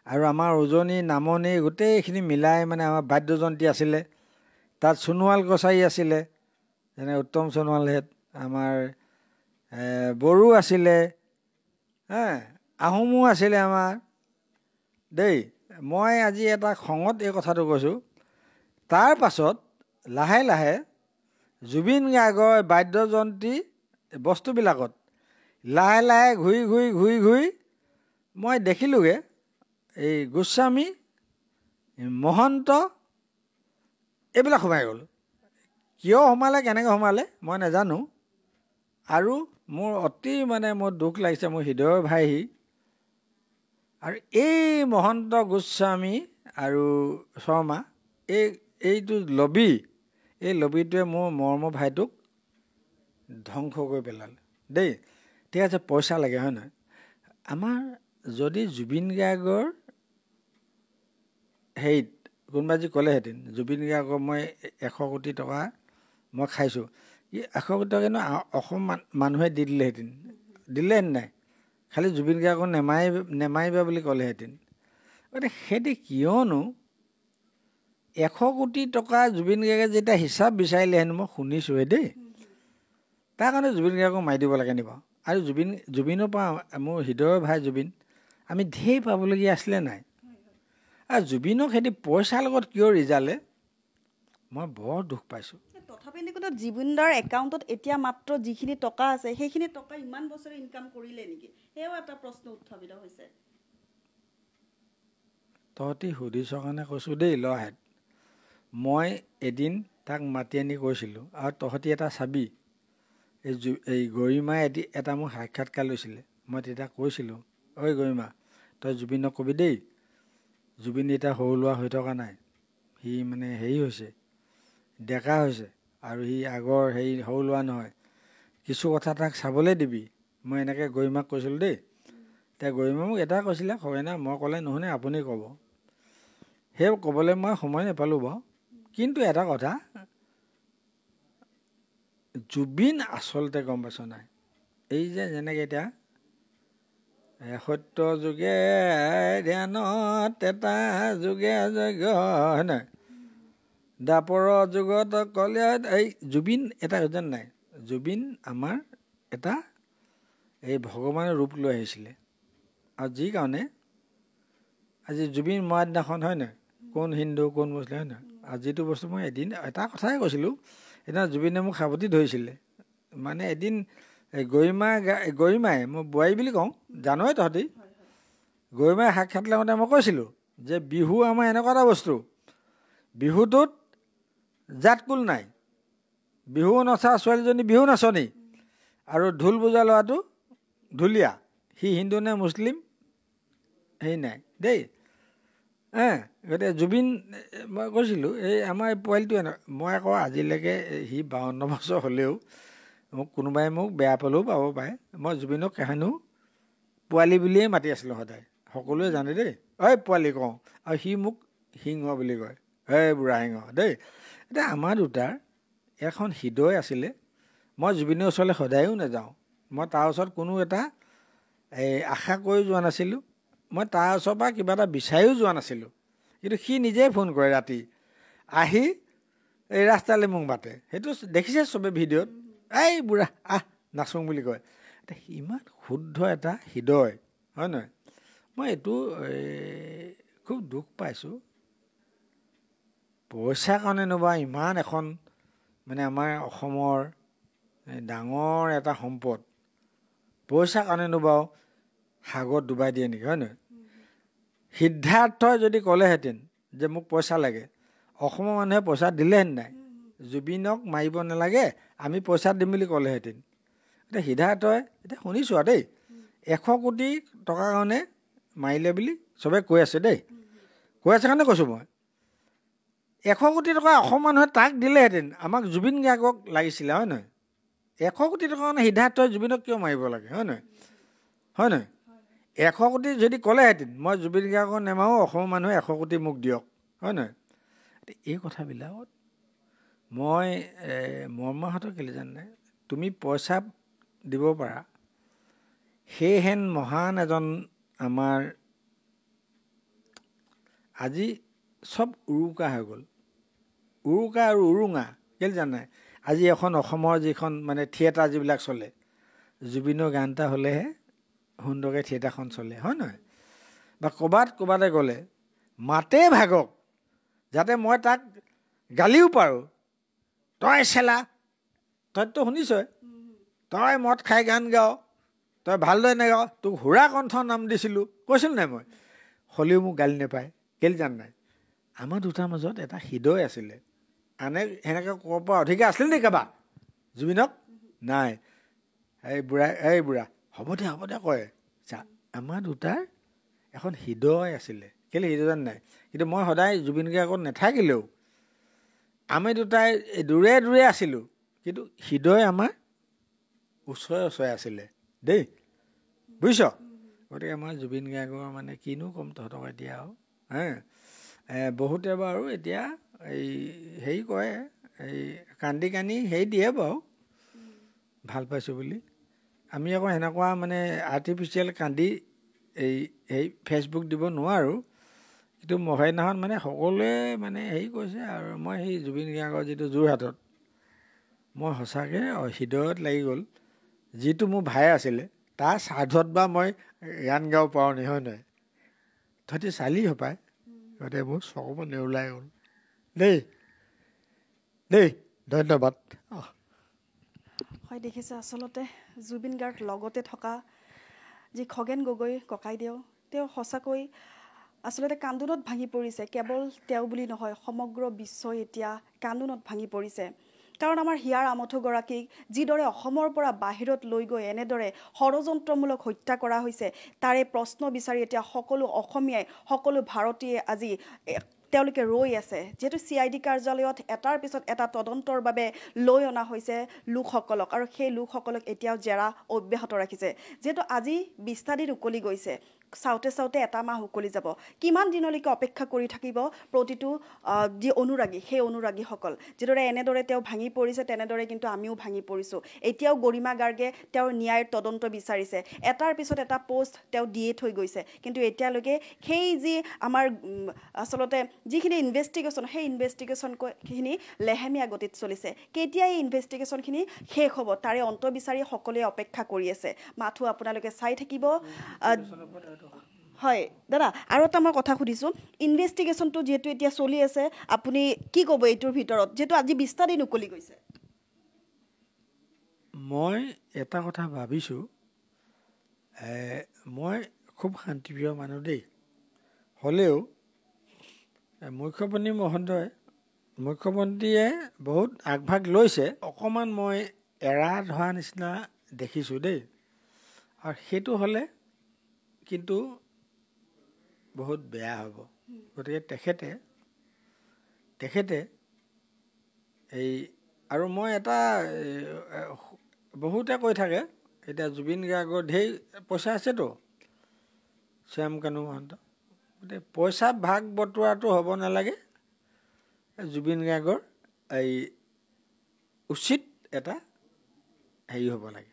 আৰু আমাৰ উজনি নামনি গোটেইখিনি মিলাই মানে আমাৰ বাদ্যযন্ত্ৰী আছিলে। তাত সোণোৱাল কছাৰী আছিলে, যেনে উত্তম সোণোৱালহেঁত, আমাৰ বড়ো আছিলে, আহোমো আছিলে আমাৰ দেই। মই আজি এটা খঙত এই কথাটো কৈছোঁ। তাৰ পাছত লাহে লাহে জুবিন গাৰ্গৰ বাদ্যযন্ত্ৰী বস্তুবিলাকত লাহে লাহে ঘূৰি ঘূৰি ঘূৰি ঘূৰি মই দেখিলোঁগৈ এই গোস্বামী, মহন্ত এইবিলাক সোমাই গ'ল। কিয় সোমালে, কেনেকৈ সোমালে মই নাজানো। আৰু মোৰ অতি মানে মোৰ দুখ লাগিছে, মোৰ হৃদয়ৰ ভাই সি। আৰু এই মহন্ত গোস্বামী আৰু শৰ্মা, এইটো লবি, এই লবিটোৱে মোৰ মৰমৰ ভাইটোক ধ্বংস কৰি পেলালে দেই। ঠিক আছে, পইচা লাগে, হয় নহয়? আমাৰ যদি জুবিন গাৰ্গৰ হেৰিত কোনোবা যি ক'লেহেঁতেন জুবিন গাৰ্গৰ মই 100 কোটি টকা মই খাইছোঁ, 100 কোটি টকা কিন্তু অসম মানুহে দি দিলেহেঁতেন, দিলেহেঁতেন নাই? খালি জুবিন গাৰ্গক নেমাৰিবা বুলি ক'লেহেঁতেন। গতিকে সিহঁতে কিয়নো 100 কোটি টকা জুবিন গাৰ্গে যেতিয়া হিচাপ বিচাৰিলে হেনো মই শুনিছোঁহে দেই তাৰ কাৰণে জুবিন গাৰ্গক মাৰি দিব লাগে নিব আৰু জুবিনৰ পৰা মোৰ হৃদয়ৰ ভাই জুবিন আমি ঢেৰ পাবলগীয়া আছিলে নাই আৰু জুবিনক সিহঁতি পইচাৰ লগত কিয় ৰিজালে মই বৰ দুখ পাইছোঁ তথাপি কিন্তু জুবিনদাৰ একাউণ্টত এতিয়া মাত্ৰ যিখিনি টকা আছে সেইখিনি টকা ইমান বছৰে ইনকাম কৰিলে নেকি সেয়াও এটা প্ৰশ্ন উত্থাপিত হৈছে তহঁতি সুধিছ কাৰণে কৈছোঁ দেই ল'ৰাহেঁত মই এদিন তাক মাতি আনি কৈছিলোঁ আৰু তহঁতি এটা চাবি এই গৰিমাই এটা মোক সাক্ষাৎকাৰ লৈছিলে মই তেতিয়া কৈছিলোঁ ঐ গৰিমা তই জুবিনক কবি দেই জুবিন এতিয়া সৰু ল'ৰা হৈ থকা নাই সি মানে হেৰি হৈছে ডেকা হৈছে আৰু সি আগৰ হেৰি সৰু ল'ৰা নহয় কিছু কথা তাক চাবলৈ দিবি মই এনেকৈ গৰিমাক কৈছিলোঁ দেই এতিয়া গৰিমা মোক এটা কৈছিলে হয়না মই ক'লে নুশুনে আপুনি ক'ব সেই ক'বলৈ মই সময় নাপালোঁ বাৰু কিন্তু এটা কথা জুবিন আচলতে গম পাইছ নাই এই যে যেনেকৈ এতিয়া সত্য যুগে ধ্যানত এটা যুগে যজ্ঞ হয় নাই দাপৰ যুগত ক'লে এই জুবিন এটা যেন নাই জুবিন আমাৰ এটা এই ভগৱানৰ ৰূপ লৈ আহিছিলে আৰু যি কাৰণে আজি জুবিন মৰা দিনাখন হয় নাই কোন হিন্দু কোন মুছলিম হয় নাই আৰু যিটো বস্তু মই এদিন এটা কথাই কৈছিলোঁ সেইদিনা জুবিনে মোক সাৱটি ধৰিছিলে মানে এদিন গৰিমাই মই বোৱাৰী বুলি কওঁ জানই তহঁতি গৰিমাই সাক্ষাৎ লওঁতে মই কৈছিলোঁ যে বিহু আমাৰ এনেকুৱা এটা বস্তু বিহুটোত জাতকুল নাই বিহু নচা ছোৱালীজনী বিহু নাচনী আৰু ঢোল বজোৱা ল'ৰাটো ঢুলীয়া সি হিন্দু নে মুছলিম হেৰি নাই দেই গতিকে জুবিন মই কৈছিলোঁ এই আমাৰ এই পোৱালিটোৱে মই আকৌ আজিলৈকে সি 52 বছৰ হ'লেও কোনোবাই মোক বেয়া পালেও পাব পাৰে মই জুবিনক হেনো পোৱালি বুলিয়ে মাতি আছিলোঁ সদায় সকলোৱে জানে দেই ঐ পোৱালি কওঁ আৰু সি মোক সিংহ বুলি কয় বুঢ়া সিংহ দেই এতিয়া আমাৰ দুটাৰ এখন হৃদয় আছিলে মই জুবিনৰ ওচৰলৈ সদায়ো নাযাওঁ মই তাৰ ওচৰত কোনো এটা আশা কৰি যোৱা নাছিলোঁ মই তাৰ ওচৰৰ পৰা কিবা এটা বিচাৰিও যোৱা নাছিলোঁ কিন্তু সি নিজেই ফোন কৰে ৰাতি আহি এই ৰাস্তালৈ মোক মাতে সেইটো দেখিছে চবে ভিডিঅ'ত এই বুঢ়া নাচোঁ বুলি কয় এতিয়া ইমান শুদ্ধ এটা হৃদয় হয় নহয় মই এইটো খুব দুখ পাইছোঁ পইচাৰ কাৰণে নবা ইমান এখন মানে আমাৰ অসমৰ ডাঙৰ এটা সম্পদ পইচাৰ কাৰণে নবাও সাগৰত ডুবাই দিয়ে নেকি হয় নহয় সিদ্ধাৰ্থই যদি ক'লেহেঁতেন যে মোক পইচা লাগে অসমৰ মানুহে পইচা দিলেহেঁতেন নাই জুবিনক মাৰিব নালাগে আমি পইচা দিম বুলি ক'লেহেঁতেন এতিয়া সিদ্ধাৰ্থই এতিয়া শুনিছোঁ আৰু দেই 100 কোটি টকাৰ কাৰণে মাৰিলে বুলি চবে কৈ আছে দেই কৈ আছে কাৰণে কৈছোঁ মই 100 কোটি টকা অসম মানুহে তাক দিলেহেঁতেন আমাক জুবিন গাৰ্গক লাগিছিলে হয় নহয় 100 কোটি টকাৰ কাৰণে সিদ্ধাৰ্থই জুবিনক কিয় মাৰিব লাগে হয় নহয় 100 কোটি যদি ক'লেহেঁতেন মই জুবিন গাৰ্গক নেমাৰোঁ অসমৰ মানুহে 100 কোটি মোক দিয়ক হয় নহয় এই কথাবিলাকত মই মৰ্মাহত কেলৈ জানে তুমি পইচা দিব পাৰা সেইহেন মহান এজন আমাৰ আজি চব উৰুকা হৈ গ'ল উৰুকা আৰু উৰুঙা কেলৈ জানে আজি এখন অসমৰ যিখন মানে থিয়েটাৰ যিবিলাক চলে জুবিনৰ গান এটা হ'লেহে সুন্দৰকৈ থিয়েটাৰখন চলে হয় নহয় বা ক'ৰবাতে গ'লে মাতে ভাগক যাতে মই তাক গালিও পাৰোঁ তই চেলা তইতো শুনিছই তই মদ খাই গান গাৱ তই ভালদৰে নাগাৱ তোক সুৰা কণ্ঠ নাম দিছিলোঁ কৈছিলোঁ নাই মই হ'লেও মোক গালি নাপায় কেলৈ জান নাই আমাৰ দুটাৰ মাজত এটা হৃদয় আছিলে আনে সেনেকৈ ক'ব পৰা অধিকাৰ আছিলে নেকি কাৰোবাৰ জুবিনক নাই এই বুঢ়া হ'ব দে কয় চা আমাৰ দুটাৰ এখন হৃদয় আছিলে কেলৈ হৃদয় জান নাই কিন্তু মই সদায় জুবিন গাৰ্গত নাথাকিলেও আমি দুটাই দূৰে দূৰে আছিলোঁ কিন্তু হৃদয় আমাৰ ওচৰে আছিলে দেই বুজিছ গতিকে আমাৰ জুবিন গাৰ্গৰ মানে কিনো ক'ম তহঁতক এতিয়া আৰু বহুতে বাৰু এতিয়া এই হেৰি কয় এই কান্দি হেৰি দিয়ে বাৰু ভাল পাইছোঁ বুলি আমি আকৌ সেনেকুৱা মানে আৰ্টিফিচিয়েল কান্দি এই ফেচবুক দিব নোৱাৰোঁ কিন্তু মই সেইদিনাখন মানে সকলোৱে মানে হেৰি কৈছে আৰু মই সেই জুবিন গাৰ্গৰ যিটো যোৰহাটত মই সঁচাকৈ হৃদয়ত লাগি গ'ল যিটো মোৰ ভাই আছিলে তাৰ স্বাৰ্থত বা মই গান গাব পাৰোঁ নি হয় নহয় তহঁতি চালি হপায় গতিকে মোৰ চকুবোৰ নেওলাই গ'ল দেই দেই ধন্যবাদ হয় দেখিছে আচলতে জুবিন গাৰ্গ লগতে থকা যি খগেন গগৈ ককাইদেউ তেওঁ সঁচাকৈ আচলতে কান্দোনত ভাঙি পৰিছে কেৱল তেওঁ বুলি নহয় সমগ্ৰ বিশ্বই এতিয়া কান্দোনত ভাঙি পৰিছে কাৰণ আমাৰ হিয়াৰ আমঠুগৰাকীক যিদৰে অসমৰ পৰা বাহিৰত লৈ গৈ এনেদৰে ষড়যন্ত্ৰমূলক হত্যা কৰা হৈছে তাৰে প্ৰশ্ন বিচাৰি এতিয়া সকলো অসমীয়াই সকলো ভাৰতীয় আজি তেওঁলোকে ৰৈ আছে যেহেতু CID কাৰ্যালয়ত এটাৰ পিছত এটা তদন্তৰ বাবে লৈ অনা হৈছে লোকসকলক আৰু সেই লোকসকলক এতিয়াও জেৰা অব্যাহত ৰাখিছে যেহেতু আজি 20টা দিন উকলি গৈছে চাউতে চাউতে এটা মাহ উকলি যাব কিমান দিনলৈকে অপেক্ষা কৰি থাকিব প্ৰতিটো যি অনুৰাগী সেই অনুৰাগীসকল যেদৰে এনেদৰে তেওঁ ভাঙি পৰিছে তেনেদৰে কিন্তু আমিও ভাঙি পৰিছোঁ এতিয়াও গৰিমা গাৰ্গে তেওঁৰ ন্যায়ৰ তদন্ত বিচাৰিছে এটাৰ পিছত এটা পোষ্ট তেওঁ দিয়ে থৈ গৈছে কিন্তু এতিয়ালৈকে সেই যি আমাৰ আচলতে যিখিনি ইনভেষ্টিগেশ্যন সেই ইনভেষ্টিগেশ্যনখিনি লেহেমীয়া গতিত চলিছে কেতিয়া এই ইনভেষ্টিগেশ্যনখিনি শেষ হ'ব তাৰে অন্ত বিচাৰি সকলোৱে অপেক্ষা কৰি আছে মাথো আপোনালোকে চাই থাকিব হয় দাদা আৰু এটা মই কথা সুধিছোঁ ইনভেষ্টিগেশ্যনটো যিহেতু এতিয়া চলি আছে আপুনি কি ক'ব এইটোৰ ভিতৰত যিহেতু আজি 20টা দিন উকলি গৈছে মই এটা কথা ভাবিছোঁ মই খুব শান্তিপ্ৰিয় মানুহ দেই হ'লেও মুখ্যমন্ত্ৰীয়ে বহুত আগভাগ লৈছে অকণমান মই এৰা ধৰা নিচিনা দেখিছোঁ দেই আৰু সেইটো হ'লে কিন্তু বহুত বেয়া হ'ব গতিকে তেখেতে এই আৰু মই এটা বহুতে কৈ থাকে এতিয়া জুবিন গাৰ্গৰ ঢেৰ পইচা আছেতো শ্যাম কানু মহন্ত গতিকে পইচা ভাগ বতোৱাটো হ'ব নালাগে জুবিন গাৰ্গৰ এই উচিত এটা হেৰি হ'ব লাগে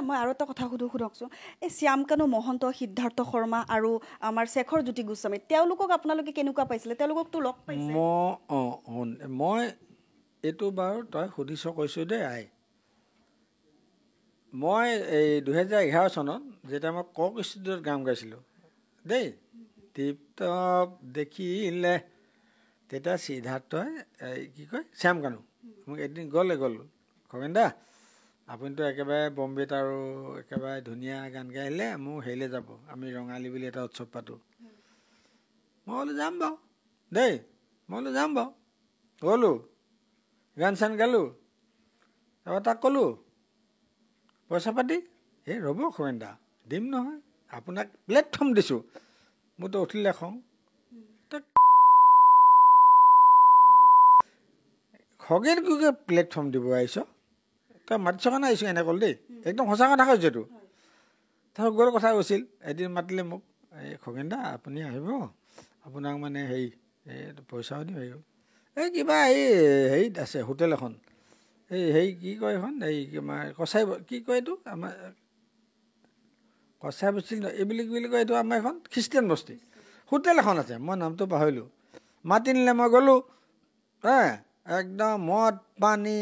মই আৰু এটা কথা সোধকচোন এই শ্যাম কানু মহন্ত সিদ্ধাৰ্থ শৰ্মা আৰু আমাৰ শেখৰ জ্যোতি গোস্বামী তেওঁলোকক আপোনালোকে কেনেকুৱা পাইছিলে তেওঁলোককতো লগ পাইছে মই এইটো বাৰু তই সুধিছ কৈছোঁ দেই মই এই 2011 চনত যেতিয়া মই কক ষ্টুডিঅ'ত গান গাইছিলোঁ দেই তৃপ্ত দেখিলে তেতিয়া সিদ্ধাৰ্থই কি কয় শ্যাম কানু মোক এদিন গ'ল খগেন দা আপুনিতো একেবাৰে বম্বেত আৰু একেবাৰে ধুনীয়া গান গাই আহিলে মোৰ হেৰিলৈ যাব আমি ৰঙালী বুলি এটা উৎসৱ পাতোঁ মই বোলো যাম বাৰু দেই গ'লোঁ গান চান গালোঁ তাৰপৰা তাক ক'লোঁ পইচা পাতি এই ৰ'ব খগেন দা দিম নহয় আপোনাক প্লেটফৰ্ম দিছোঁ মোৰতো উঠিলে খং খগেন কুকে প্লেটফৰ্ম দিব আহিছ তই মাতিছ কাৰণে আহিছোঁ এনে ক'ল দেই একদম সঁচা কথা কৈছোঁ এইটো তাৰ গ'ল কথা কৈছিল এদিন মাতিলে মোক এই খগেন দা আপুনি আহিব আপোনাক মানে হেৰি এই পইচাও দিম হেৰি এই কিবা এই হেৰিত আছে হোটেল এখন এই হেৰি কি কয় এখন এই আমাৰ কছাই কি কয় এইটো আমাৰ কছাই বস্তি এইবুলি বুলি কয় এইটো আমাৰ এখন খ্ৰীষ্টিয়ান বস্তি হোটেল এখন আছে মই নামটো পাহৰিলোঁ মাতি নিলে মই গ'লোঁ একদম মদ পানী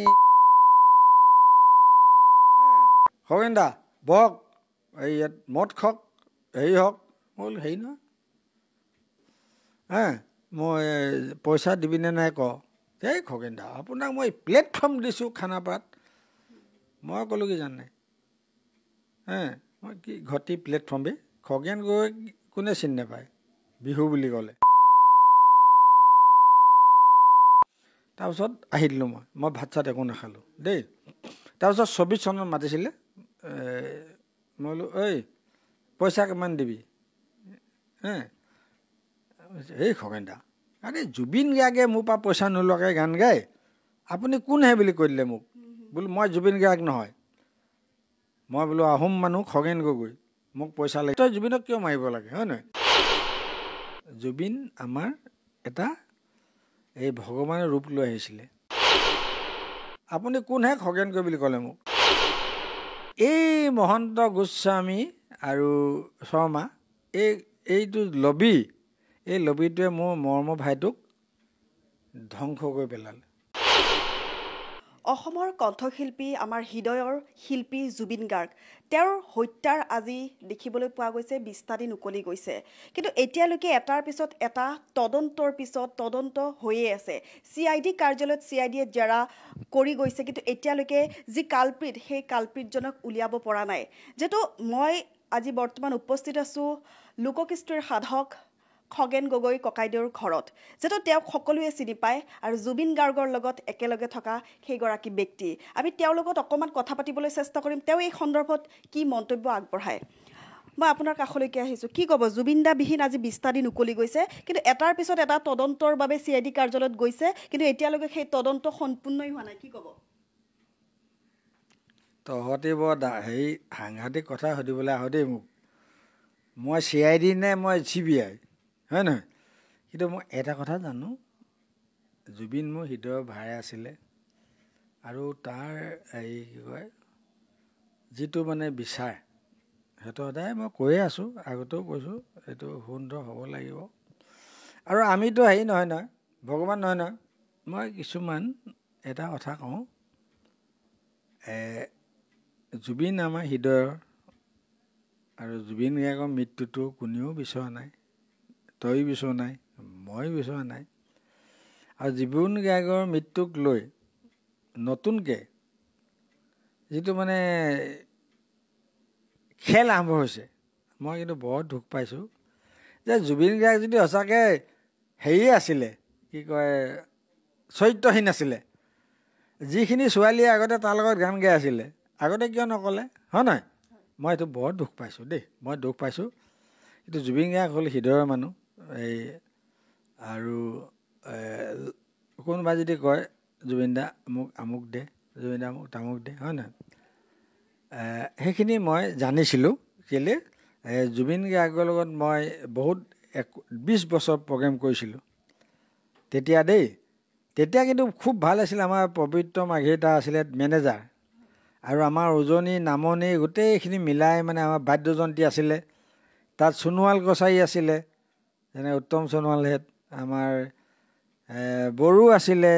খগেন দা বহক এই ইয়াত মদ খাওক হেৰি হওক মই বোলো হেৰি নহয় মই পইচা দিবিনে নাই ক এই খগেন দা আপোনাক মই প্লেটফৰ্ম দিছোঁ খানাপাৰাত মই ক'লোঁ কি জানে মই কি ঘটি প্লেটফৰ্মে খগেন গৈ কোনে চিনি নাপায় বিহু বুলি ক'লে তাৰপিছত আহি দিলোঁ মই ভাত চাত একো নাখালোঁ দেই তাৰপিছত 24 চনত মাতিছিলে মই বোলো ঐ পইচা কিমান দিবি এই খগেন দা আৰে জুবিন গাৰ্গে মোৰ পৰা পইচা নোলোৱাকৈ গান গায় আপুনি কোনহে বুলি কৈ দিলে মোক বোলো মই জুবিন গাৰ্গ নহয় মই বোলো আহোম মানুহ খগেন গগৈ মোক পইচা লাগে তই জুবিনক কিয় মাৰিব লাগে হয় নহয় জুবিন আমাৰ এটা এই ভগৱানৰ ৰূপ লৈ আহিছিলে আপুনি কোনহে খগেন গগৈ বুলি ক'লে মোক এই মহন্ত গোস্বামী আৰু শৰ্মা এইটো লবি এই লবিটোৱে মোৰ মৰমৰ ভাইটোক ধ্বংস কৰি পেলালে। অসমৰ কণ্ঠশিল্পী আমাৰ হৃদয়ৰ শিল্পী জুবিন গাৰ্গ তেওঁৰ হত্যাৰ আজি দেখিবলৈ পোৱা গৈছে 20টা দিন উকলি গৈছে, কিন্তু এতিয়ালৈকে এটাৰ পিছত এটা তদন্তৰ পিছত তদন্ত হৈয়ে আছে। CID কাৰ্যালয়ত CIDয়ে জেৰা কৰি গৈছে, কিন্তু এতিয়ালৈকে যি কালপ্ৰিট সেই কালপ্ৰিটজনক উলিয়াব পৰা নাই। যিহেতু মই আজি বৰ্তমান উপস্থিত আছোঁ লোককৃষ্টিৰ সাধক খগেন গগৈ ককাইদেউৰ ঘৰত, যিহেতু তেওঁক সকলোৱে চিনি পায় আৰু জুবিন গাৰ্গৰ লগত একেলগে থকা সেইগৰাকী ব্যক্তি। আমি তেওঁৰ লগত অকণমান কথা পাতিবলৈ চেষ্টা কৰিম, তেওঁ এই সন্দৰ্ভত কি মন্তব্য আগবঢ়ায়। মই আপোনাৰ কাষলৈকে আহিছোঁ, কি ক'ব? জুবিন দাবিহীন আজি 20টা দিন উকলি গৈছে, কিন্তু এটাৰ পিছত এটা তদন্তৰ বাবে CID কাৰ্যালয়ত গৈছে, কিন্তু এতিয়ালৈকে সেই তদন্ত সম্পূৰ্ণই হোৱা নাই, কি ক'ব? তহঁতি বৰ হেৰি সাংঘাতিক কথা সুধিবলৈ আহ দেই মোক। মই CID নে মই CBI, হয় নহয়? কিন্তু মই এটা কথা জানো, জুবিন মোৰ হৃদয়ৰ ভাই আছিলে আৰু তাৰ এই কি কয় যিটো মানে বিচাৰ সেইটো সদায় মই কৈয়ে আছোঁ, আগতেও কৈছোঁ, এইটো সুন্দৰ হ'ব লাগিব। আৰু আমিতো হেৰি নহয় নহয়, ভগৱান নহয় নহয়। মই কিছুমান এটা কথা কওঁ, জুবিন আমাৰ হৃদয়ৰ আৰু জুবিন গাৰ্গৰ মৃত্যুটো কোনেও বিচৰা নাই, তই বিচৰা নাই, মই বিচৰা নাই। আৰু জুবিন গাৰ্গৰ মৃত্যুক লৈ নতুনকৈ যিটো মানে খেল আৰম্ভ হৈছে, মই কিন্তু বৰ দুখ পাইছোঁ যে জুবিন গাৰ্গ যদি সঁচাকৈ হেৰিয়ে আছিলে, কি কয় চৰিত্ৰহীন আছিলে, যিখিনি ছোৱালীয়ে আগতে তাৰ লগত গান গাই আছিলে আগতে কিয় নক'লে, হয় নহয়? মই এইটো বৰ দুখ পাইছোঁ দেই, মই দুখ পাইছোঁ। কিন্তু জুবিন গাৰ্গ হ'ল হৃদয়ৰ মানুহ। এই আৰু কোনোবা যদি কয় জুবিন দা মোক আমুক দে, জুবিন দা মোক তামুক দে, হয় নহয়? সেইখিনি মই জানিছিলোঁ, কেলৈ জুবিন গাৰ্গৰ লগত মই বহুত 20 বছৰ প্ৰগ্ৰেম কৰিছিলোঁ তেতিয়া দেই। তেতিয়া কিন্তু খুব ভাল আছিল। আমাৰ পবিত্ৰ মাৰ্ঘেৰিটা আছিলে মেনেজাৰ, আৰু আমাৰ উজনি নামনি গোটেইখিনি মিলাই মানে আমাৰ বাদ্যযন্ত্ৰী আছিলে। তাত সোণোৱাল কছাৰী আছিলে, যেনে উত্তম সোণোৱালহেঁত, আমাৰ বড়ো আছিলে,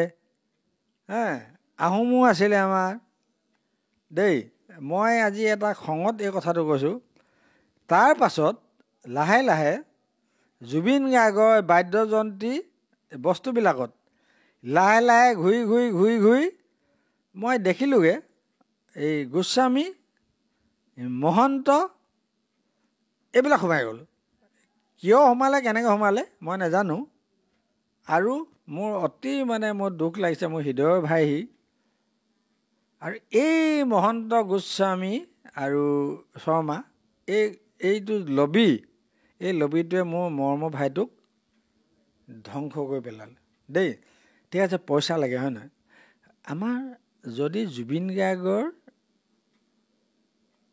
আহোমো আছিলে আমাৰ দেই। মই আজি এটা খঙত এই কথাটো কৈছোঁ। তাৰ পাছত লাহে লাহে জুবিন গাৰ্গৰ বাদ্যযন্ত্ৰী বস্তুবিলাকত লাহে লাহে ঘূৰি ঘূৰি ঘূৰি ঘূৰি মই দেখিলোঁগৈ এই গোস্বামী, মহন্ত এইবিলাক সোমাই গ'ল। কিয় সোমালে, কেনেকৈ সোমালে মই নাজানো। আৰু মোৰ অতি মানে মোৰ দুখ লাগিছে, মোৰ হৃদয়ৰ ভাইহি। আৰু এই মহন্ত, গোস্বামী আৰু শৰ্মা এইটো লবি, এই লবিটোৱে মোৰ মৰমৰ ভাইটোক ধ্বংস কৰি পেলালে দেই। ঠিক আছে, পইচা লাগে, হয় নহয়? আমাৰ যদি জুবিন গাৰ্গৰ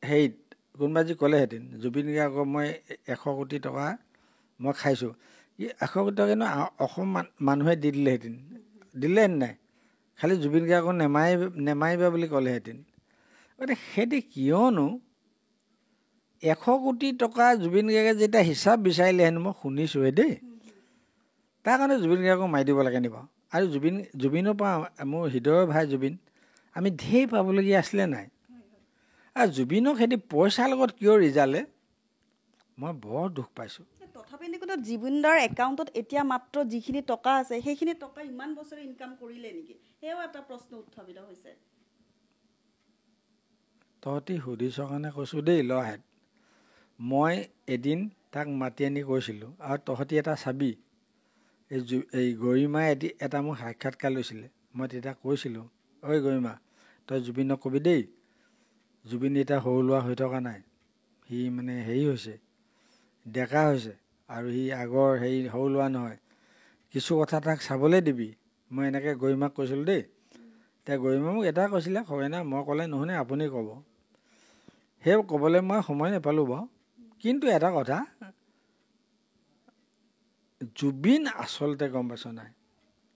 হেৰিত কোনোবা যি ক'লেহেঁতেন জুবিন গাৰ্গৰ মই 100 কোটি টকা মই খাইছোঁ, 100 কোটি টকা কিন্তু অসম মানুহে দি দিলেহেঁতেন, দিলেহেঁতেন নাই? খালি জুবিন গাৰ্গক নেমাৰিবা বুলি ক'লেহেঁতেন। গতিকে সেইটো কিয়নো 100 কোটি টকা জুবিন গাৰ্গে যেতিয়া হিচাপ বিচাৰিলেহেঁতেন, মই শুনিছোঁহে দেই, তাৰ কাৰণে জুবিন গাৰ্গক মাৰি দিব লাগে নি বাৰু? আৰু জুবিনৰ পৰা মোৰ হৃদয়ৰ ভাই জুবিন, আমি ঢেৰ পাবলগীয়া আছিলে নাই? আৰু জুবিনক সিহঁতি পইচাৰ লগত কিয় ৰিজালে, মই বৰ দুখ পাইছোঁ। তথাপি কিন্তু জুবিনদাৰ একাউণ্টত এতিয়া মাত্ৰ যিখিনি টকা আছে সেইখিনি টকা ইমান বছৰে ইনকাম কৰিলে নেকি, সেয়াও এটা প্ৰশ্ন উত্থাপিত হৈছে। তহঁতি সুধিছ কাৰণে কৈছোঁ দেই ল'ৰাহেঁত। মই এদিন তাক মাতি আনি কৈছিলোঁ, আৰু তহঁতি এটা চাবি, এই গৰিমাই এটা মোক সাক্ষাৎকাৰ লৈছিলে। মই তেতিয়া কৈছিলোঁ, ঐ গৰিমা, তই জুবিনক কবি দেই, জুবিন এতিয়া সৰু ল'ৰা হৈ থকা নাই, সি মানে হেৰি হৈছে, ডেকা হৈছে, আৰু সি আগৰ হেৰি সৰু ল'ৰা নহয়, কিছু কথা তাক চাবলৈ দিবি। মই এনেকৈ গৰিমাক কৈছিলোঁ দেই। এতিয়া গৰিমা মোক এটা কৈছিলে, খগেনা মই ক'লে নুশুনে, আপুনি ক'ব। সেই ক'বলৈ মই সময় নাপালোঁ বাৰু। কিন্তু এটা কথা, জুবিন আচলতে গম পাইছ নাই,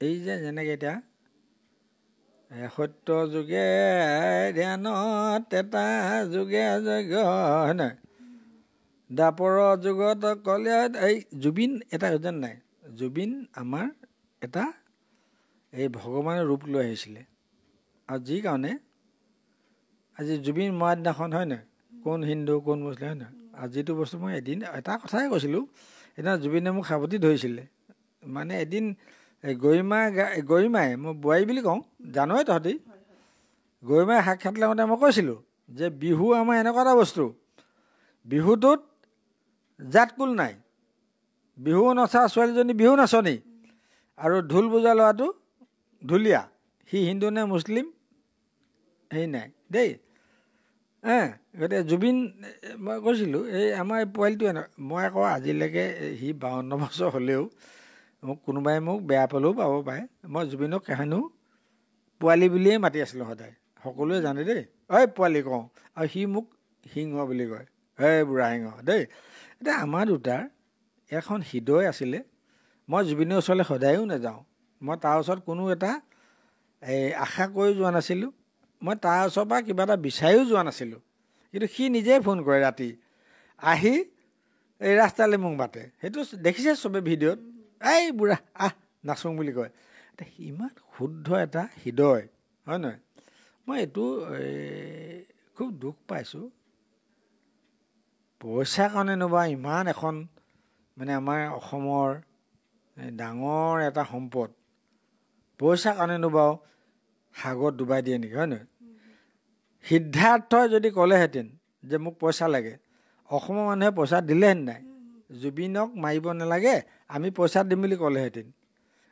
এই যে যেনেকৈ এতিয়া সত্য যুগে ধ্যানত এটা যুগে যজ্ঞ, হয় নহয়? দাপৰৰ যুগত ক'লে এই জুবিন এটা জান নাই, জুবিন আমাৰ এটা এই ভগৱানৰ ৰূপ লৈ আহিছিলে। আৰু যি কাৰণে আজি জুবিন মৰা দিনাখন হয় নহয়, কোন হিন্দু কোন মুছলিম হয় নহয়, আৰু যিটো বস্তু মই এদিন এটা কথাই কৈছিলোঁ, সেইদিনা জুবিনে মোক সাৱটি ধৰিছিলে। মানে এদিন গৰিমাই মই বোৱাৰী বুলি কওঁ, জানই তহঁতি, গৰিমাই সাক্ষাৎ লওঁতে মই কৈছিলোঁ যে বিহু আমাৰ এনেকুৱা এটা বস্তু, বিহুটোত জাত কুল নাই, বিহু নচা ছোৱালীজনী বিহু নাচনী, আৰু ঢোল বজোৱা ল'ৰাটো ঢুলীয়া, সি হিন্দু নে মুছলিম হেৰি নাই দেই। গতিকে জুবিন মই কৈছিলোঁ এই আমাৰ এই পোৱালিটোৱে মই আকৌ আজিলৈকে সি 52 বছৰ হ'লেও কোনোবাই মোক বেয়া পালেও পাব পাৰে, মই জুবিনক কেহেনো পোৱালি বুলিয়েই মাতি আছিলোঁ সদায়, সকলোৱে জানে দেই, ঐ পোৱালি কওঁ, আৰু সি মোক সিংহ বুলি কয়, এই বুঢ়া সিংহ দেই। এতিয়া আমাৰ দুটাৰ এখন হৃদয় আছিলে। মই জুবিনৰ ওচৰলৈ সদায়ো নাযাওঁ, মই তাৰ ওচৰত কোনো এটা আশা কৰি যোৱা নাছিলোঁ, মই তাৰ ওচৰৰ পৰা কিবা এটা বিচাৰিও যোৱা নাছিলোঁ, কিন্তু সি নিজেই ফোন কৰে ৰাতি আহি এই ৰাস্তালৈ মোক মাতে, সেইটো দেখিছে চবে ভিডিঅ'ত, এই বুঢ়া আহ নাচোঁ বুলি কয়। এতিয়া ইমান শুদ্ধ এটা হৃদয় হয় নহয়। মই এইটো খুব দুখ পাইছোঁ, পইচাৰ কাৰণে নবা ইমান এখন মানে আমাৰ অসমৰ ডাঙৰ এটা সম্পদ, পইচাৰ কাৰণে নবাও সাগৰত ডুবাই দিয়ে নেকি হয় নহয়। সিদ্ধাৰ্থই যদি ক'লেহেঁতেন যে মোক পইচা লাগে, অসমৰ মানুহে পইচা দিলেহেঁতেন নাই, জুবিনক মাৰিব নালাগে আমি পইচা দিম বুলি ক'লেহেঁতেন।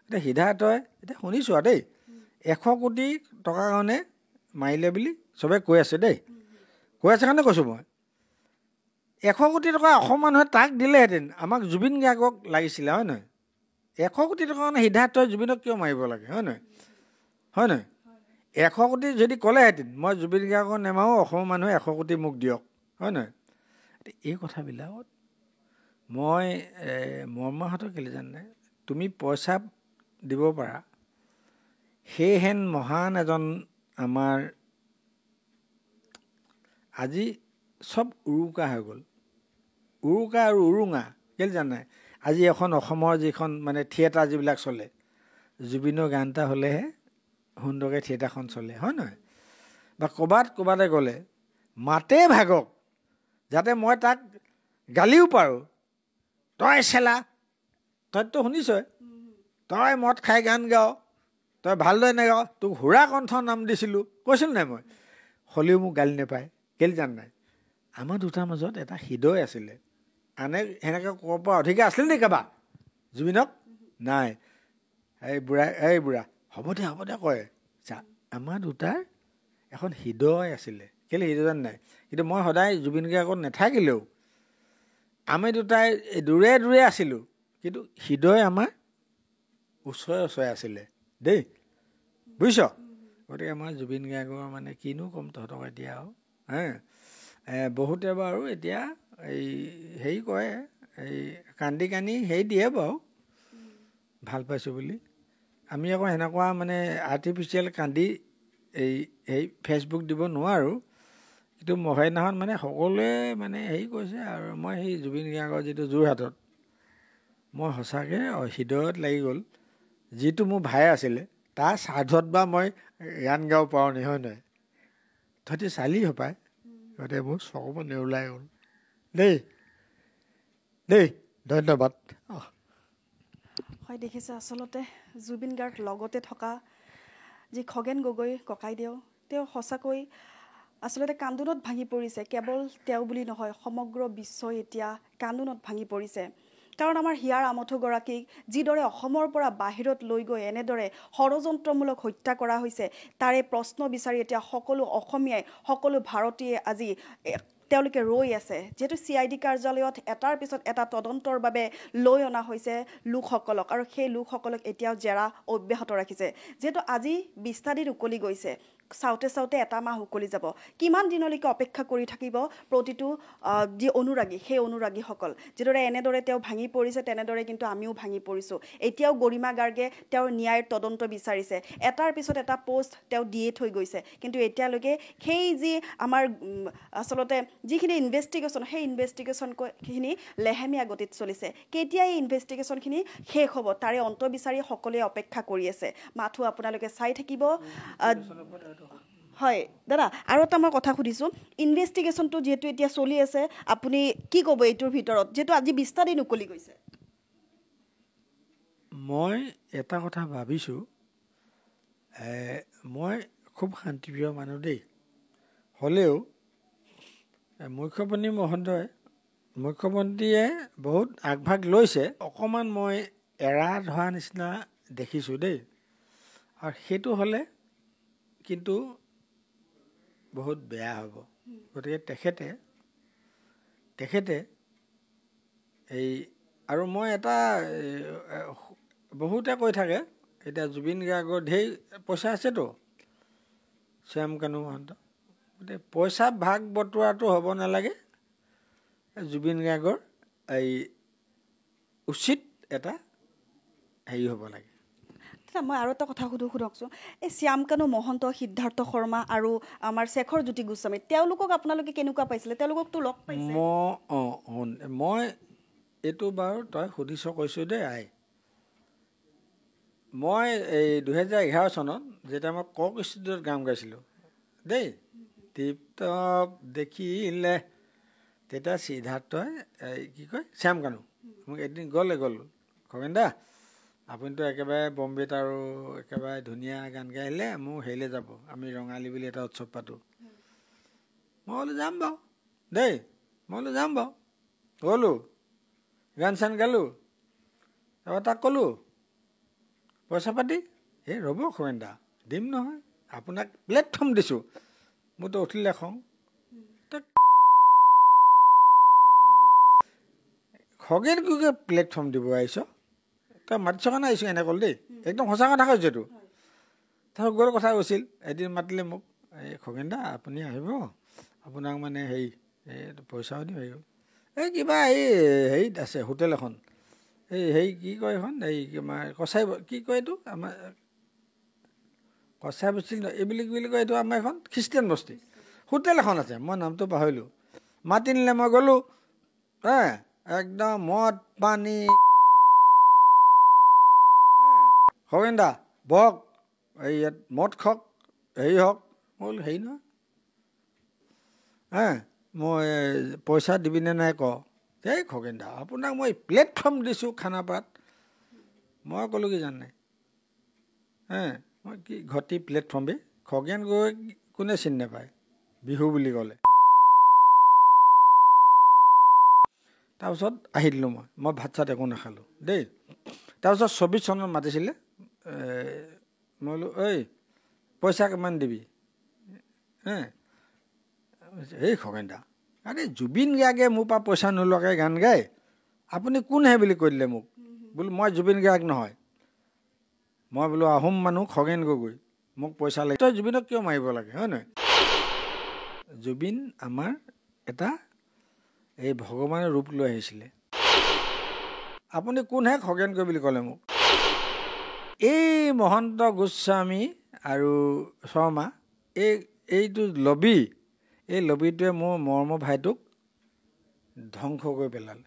এতিয়া সিদ্ধাৰ্থই এতিয়া শুনিছোঁ আৰু দেই 100 কোটি টকাৰ কাৰণে মাৰিলে বুলি চবে কৈ আছে দেই, কৈ আছে কাৰণে কৈছোঁ মই, 100 কোটি টকা অসম মানুহে তাক দিলেহেঁতেন, আমাক জুবিন গাৰ্গক লাগিছিলে হয় নহয়। 100 কোটি টকাৰ কাৰণে সিদ্ধাৰ্থই জুবিনক কিয় মাৰিব লাগে হয় নহয়, হয় নহয়। 100 কোটি যদি ক'লেহেঁতেন মই জুবিন গাৰ্গক নেমাৰোঁ, অসমৰ মানুহে 100 কোটি মোক দিয়ক হয় নহয়। এই কথাবিলাকত মই মৰ্মাহত কেলৈ জানে, তুমি পইচা দিব পাৰা, সেইহেন মহান এজন আমাৰ আজি চব উৰুকা হৈ গ'ল, উৰুকা আৰু উৰুঙা কেলৈ জানে। আজি এখন অসমৰ যিখন মানে থিয়েটাৰ যিবিলাক চলে, জুবিনৰ গান এটা হ'লেহে সুন্দৰকৈ থিয়েটাৰখন চলে হয় নহয়। বা ক'ৰবাতে গ'লে মাতেই ভাগক, যাতে মই তাক গালিও পাৰোঁ, তই চেলা, তইতো শুনিছই, তই মদ খাই গান গাৱ, তই ভালদৰে নেগাৱ, তোক সুৰা কণ্ঠ নাম দিছিলোঁ কৈছিলোঁ নাই মই, হ'লেও মোক গালি নেপায় কেলৈ জান নাই। আমাৰ দুটাৰ মাজত এটা হৃদয় আছিলে, আনে সেনেকৈ ক'ব পৰা অধিকাৰ আছিলে নেকি কাৰোবাৰ জুবিনক, নাই। এই বুঢ়া হ'ব দে কয়, আমাৰ দুটাৰ এখন হৃদয় আছিলে, কেলৈ হৃদয় জান নাই। কিন্তু মই সদায় জুবিন গাৰ্গত নাথাকিলেও আমি দুটাই দূৰে দূৰে আছিলোঁ, কিন্তু হৃদয় আমাৰ ওচৰে আছিলে দেই, বুজিছ। গতিকে আমাৰ জুবিন গাৰ্গৰ মানে কিনো ক'ম তহঁতক এতিয়া আৰু বহুতে বাৰু এতিয়া এই হেৰি কৰে, এই কান্দি হেৰি দিয়ে বাৰু ভাল পাইছোঁ বুলি। আমি আকৌ সেনেকুৱা মানে আৰ্টিফিচিয়েল কান্দি এই ফেচবুক দিব নোৱাৰোঁ, কিন্তু সেইদিনাখন মানে সকলোৱে মানে হেৰি কৰিছে আৰু মই সেই জুবিন গাৰ্গৰ যিটো যোৰহাটত মই সঁচাকৈ হৃদয়ত লাগি গ'ল, যিটো মোৰ ভাই আছিলে তাৰ স্বাৰ্থত বা মই গান গাব পাৰোঁ নি হয় নহয়। তহঁতি চালি হপায়, গতিকে মোৰ চকুমান ওলাই গ'ল দেই ধন্যবাদ। হয় দেখিছে আচলতে জুবিন গাৰ্গ লগতে থকা যি খগেন গগৈ ককাইদেউ, তেওঁ সঁচাকৈ আচলতে কান্দোনত ভাঙি পৰিছে। কেৱল তেওঁ বুলি নহয়, সমগ্ৰ বিশ্বই এতিয়া কান্দোনত ভাঙি পৰিছে। কাৰণ আমাৰ হিয়াৰ আমঠুগৰাকীক যিদৰে অসমৰ পৰা বাহিৰত লৈ গৈ এনেদৰে ষড়যন্ত্ৰমূলক হত্যা কৰা হৈছে, তাৰে প্ৰশ্ন বিচাৰি এতিয়া সকলো অসমীয়াই, সকলো ভাৰতীয় আজি তেওঁলোকে ৰৈ আছে। যিহেতু CID কাৰ্যালয়ত এটাৰ পিছত এটা তদন্তৰ বাবে লৈ অনা হৈছে লোকসকলক, আৰু সেই লোকসকলক এতিয়াও জেৰা অব্যাহত ৰাখিছে। যিহেতু আজি 20টা দিন উকলি গৈছে, চাওঁতে চাওঁতে এটা মাহ উকলি যাব কিমান দিনলৈকে অপেক্ষা কৰি থাকিব প্ৰতিটো যি অনুৰাগী সেই অনুৰাগীসকল যিদৰে এনেদৰে তেওঁ ভাঙি পৰিছে তেনেদৰে কিন্তু আমিও ভাঙি পৰিছোঁ এতিয়াও গৰিমা গাৰ্গে তেওঁৰ ন্যায়ৰ তদন্ত বিচাৰিছে এটাৰ পিছত এটা পোষ্ট তেওঁ দিয়ে থৈ গৈছে কিন্তু এতিয়ালৈকে সেই যি আমাৰ আচলতে যিখিনি ইনভেষ্টিগেশ্যন সেই ইনভেষ্টিগেশ্যনখিনি লেহেমীয়া গতিত চলিছে কেতিয়া এই ইনভেষ্টিগেশ্যনখিনি শেষ হ'ব তাৰে অন্ত বিচাৰি সকলোৱে অপেক্ষা কৰি আছে মাথো আপোনালোকে চাই থাকিব হয় দাদা আৰু এটা মই কথা সুধিছোঁ ইনভেষ্টিগেশ্যনটো যিহেতু এতিয়া চলি আছে আপুনি কি ক'ব এইটোৰ ভিতৰত যিহেতু আজি 20টা দিন উকলি গৈছে মই এটা কথা ভাবিছোঁ মই খুব শান্তিপ্ৰিয় মানুহ দেই হ'লেও মুখ্যমন্ত্ৰীয়ে বহুত আগভাগ লৈছে অকণমান মই এৰা ধৰা নিচিনা দেখিছোঁ দেই আৰু সেইটো হ'লে কিন্তু বহুত বেয়া হ'ব গতিকে তেখেতে এই আৰু মই এটা বহুতে কৈ থাকে এতিয়া জুবিন গাৰ্গৰ ঢেৰ পইচা আছেতো শ্যাম কানু মহন্ত গতিকে পইচা ভাগ বতোৱাটো হ'ব নালাগে জুবিন গাৰ্গৰ এই উচিত এটা হেৰি হ'ব লাগে মই আৰু এটা কথা সোধকচোন এই শ্যাম কানু মহন্ত সিদ্ধাৰ্থ শৰ্মা আৰু আমাৰ শেখৰ জ্যোতি গোস্বামী তেওঁলোকক আপোনালোকে কেনেকুৱা পাইছিলে তেওঁলোককতো লগ পাইছে মই এইটো বাৰু তই সুধিছ কৈছোঁ দেই মই এই 2011 চনত যেতিয়া মই কক ষ্টুডিঅ'ত গান গাইছিলোঁ দেই টিপটপ দেখিলে তেতিয়া সিদ্ধাৰ্থই কি কয় শ্যাম কানু মোক এদিন গ'ল খগেন দা আপুনিতো একেবাৰে বম্বেত আৰু একেবাৰে ধুনীয়া গান গাই আহিলে মোৰ হেৰিলৈ যাব আমি ৰঙালী বুলি এটা উৎসৱ পাতোঁ মই বোলো যাম বাৰু দেই গ'লোঁ গান চান গালোঁ তাৰপৰা তাক ক'লোঁ পইচা পাতি এই ৰ'ব খগেন দা দিম নহয় আপোনাক প্লেটফৰ্ম দিছোঁ মোৰতো উঠিলে খং খগেন কুকে প্লেটফৰ্ম দিব আহিছ তই মাতিছ কাৰণে আহিছোঁ এনে ক'ল দেই একদম সঁচা কথা কৈছোঁ এইটো তাৰ গ'ল কথা কৈছিল এদিন মাতিলে মোক এই খগেন দা আপুনি আহিব আপোনাক মানে হেৰি পইচাও দিম হেৰি এই কিবা এই হেৰিত আছে হোটেল এখন এই কি কয় এখন এই কচাই কি কয় এইটো আমাৰ কচাই বস্তি এইবুলি বুলি কয় এইটো আমাৰ এখন খ্ৰীষ্টিয়ান বস্তি হোটেল এখন আছে মই নামটো পাহৰিলোঁ মাতি নিলে মই গ'লোঁ একদম মদ পানী খগেন দা বহক এই ইয়াত মদ খাওক হেৰি হওক মই বোলো হেৰি নহয় মই পইচা দিবিনে নাই ক এই খগেন দা আপোনাক মই প্লেটফৰ্ম দিছোঁ খানাপাৰাত মই ক'লোঁ কি জানে মই কি ঘটি প্লেটফৰ্মে খগেন গৈ কোনে চিনি নাপায় বিহু বুলি ক'লে তাৰপিছত আহি দিলোঁ মই ভাত চাত একো নাখালোঁ দেই তাৰপিছত 24 চনত মাতিছিলে মই বোলো ঐ পইচা কিমান দিবি এই খগেন দা আৰে জুবিন গাৰ্গে মোৰ পৰা পইচা নোলোৱাকৈ গান গায় আপুনি কোনহে বুলি কৈ দিলে মোক বোলো মই জুবিন গাৰ্গ নহয় মই বোলো আহোম মানুহ খগেন গগৈ মোক পইচা লাগে তই জুবিনক কিয় মাৰিব লাগে হয় নহয় জুবিন আমাৰ এটা এই ভগৱানৰ ৰূপ লৈ আহিছিলে আপুনি কোনহে খগেন গগৈ বুলি ক'লে মোক এই মহন্ত গোস্বামী আৰু শৰ্মা এইটো লবি এই লবিটোৱে মোৰ মৰমৰ ভাইটোক ধ্বংস কৰি পেলালে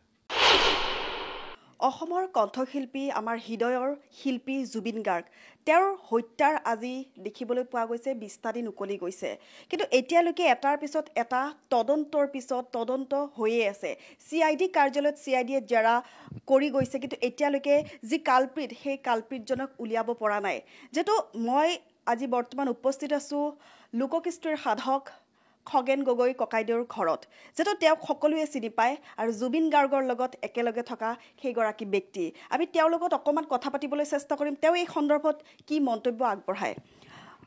অসমৰ কণ্ঠশিল্পী আমাৰ হৃদয়ৰ শিল্পী জুবিন গাৰ্গ তেওঁৰ হত্যাৰ আজি দেখিবলৈ পোৱা গৈছে 20টা দিন উকলি গৈছে কিন্তু এতিয়ালৈকে এটাৰ পিছত এটা তদন্তৰ পিছত তদন্ত হৈয়ে আছে CID কাৰ্যালয়ত CIDয়ে জেৰা কৰি গৈছে কিন্তু এতিয়ালৈকে যি কালপ্ৰিট সেই কালপ্ৰিটজনক উলিয়াব পৰা নাই যেটো মই আজি বৰ্তমান উপস্থিত আছোঁ লোককৃষ্টিৰ সাধক খগেন গগৈ ককাইদেউৰ ঘৰত যেটো তেওঁক সকলোৱে চিনি পায় আৰু জুবিন গাৰ্গৰ লগত একেলগে থকা সেইগৰাকী ব্যক্তি আমি তেওঁৰ লগত অকণমান কথা পাতিবলৈ চেষ্টা কৰিম তেওঁ এই সন্দৰ্ভত কি মন্তব্য আগবঢ়ায়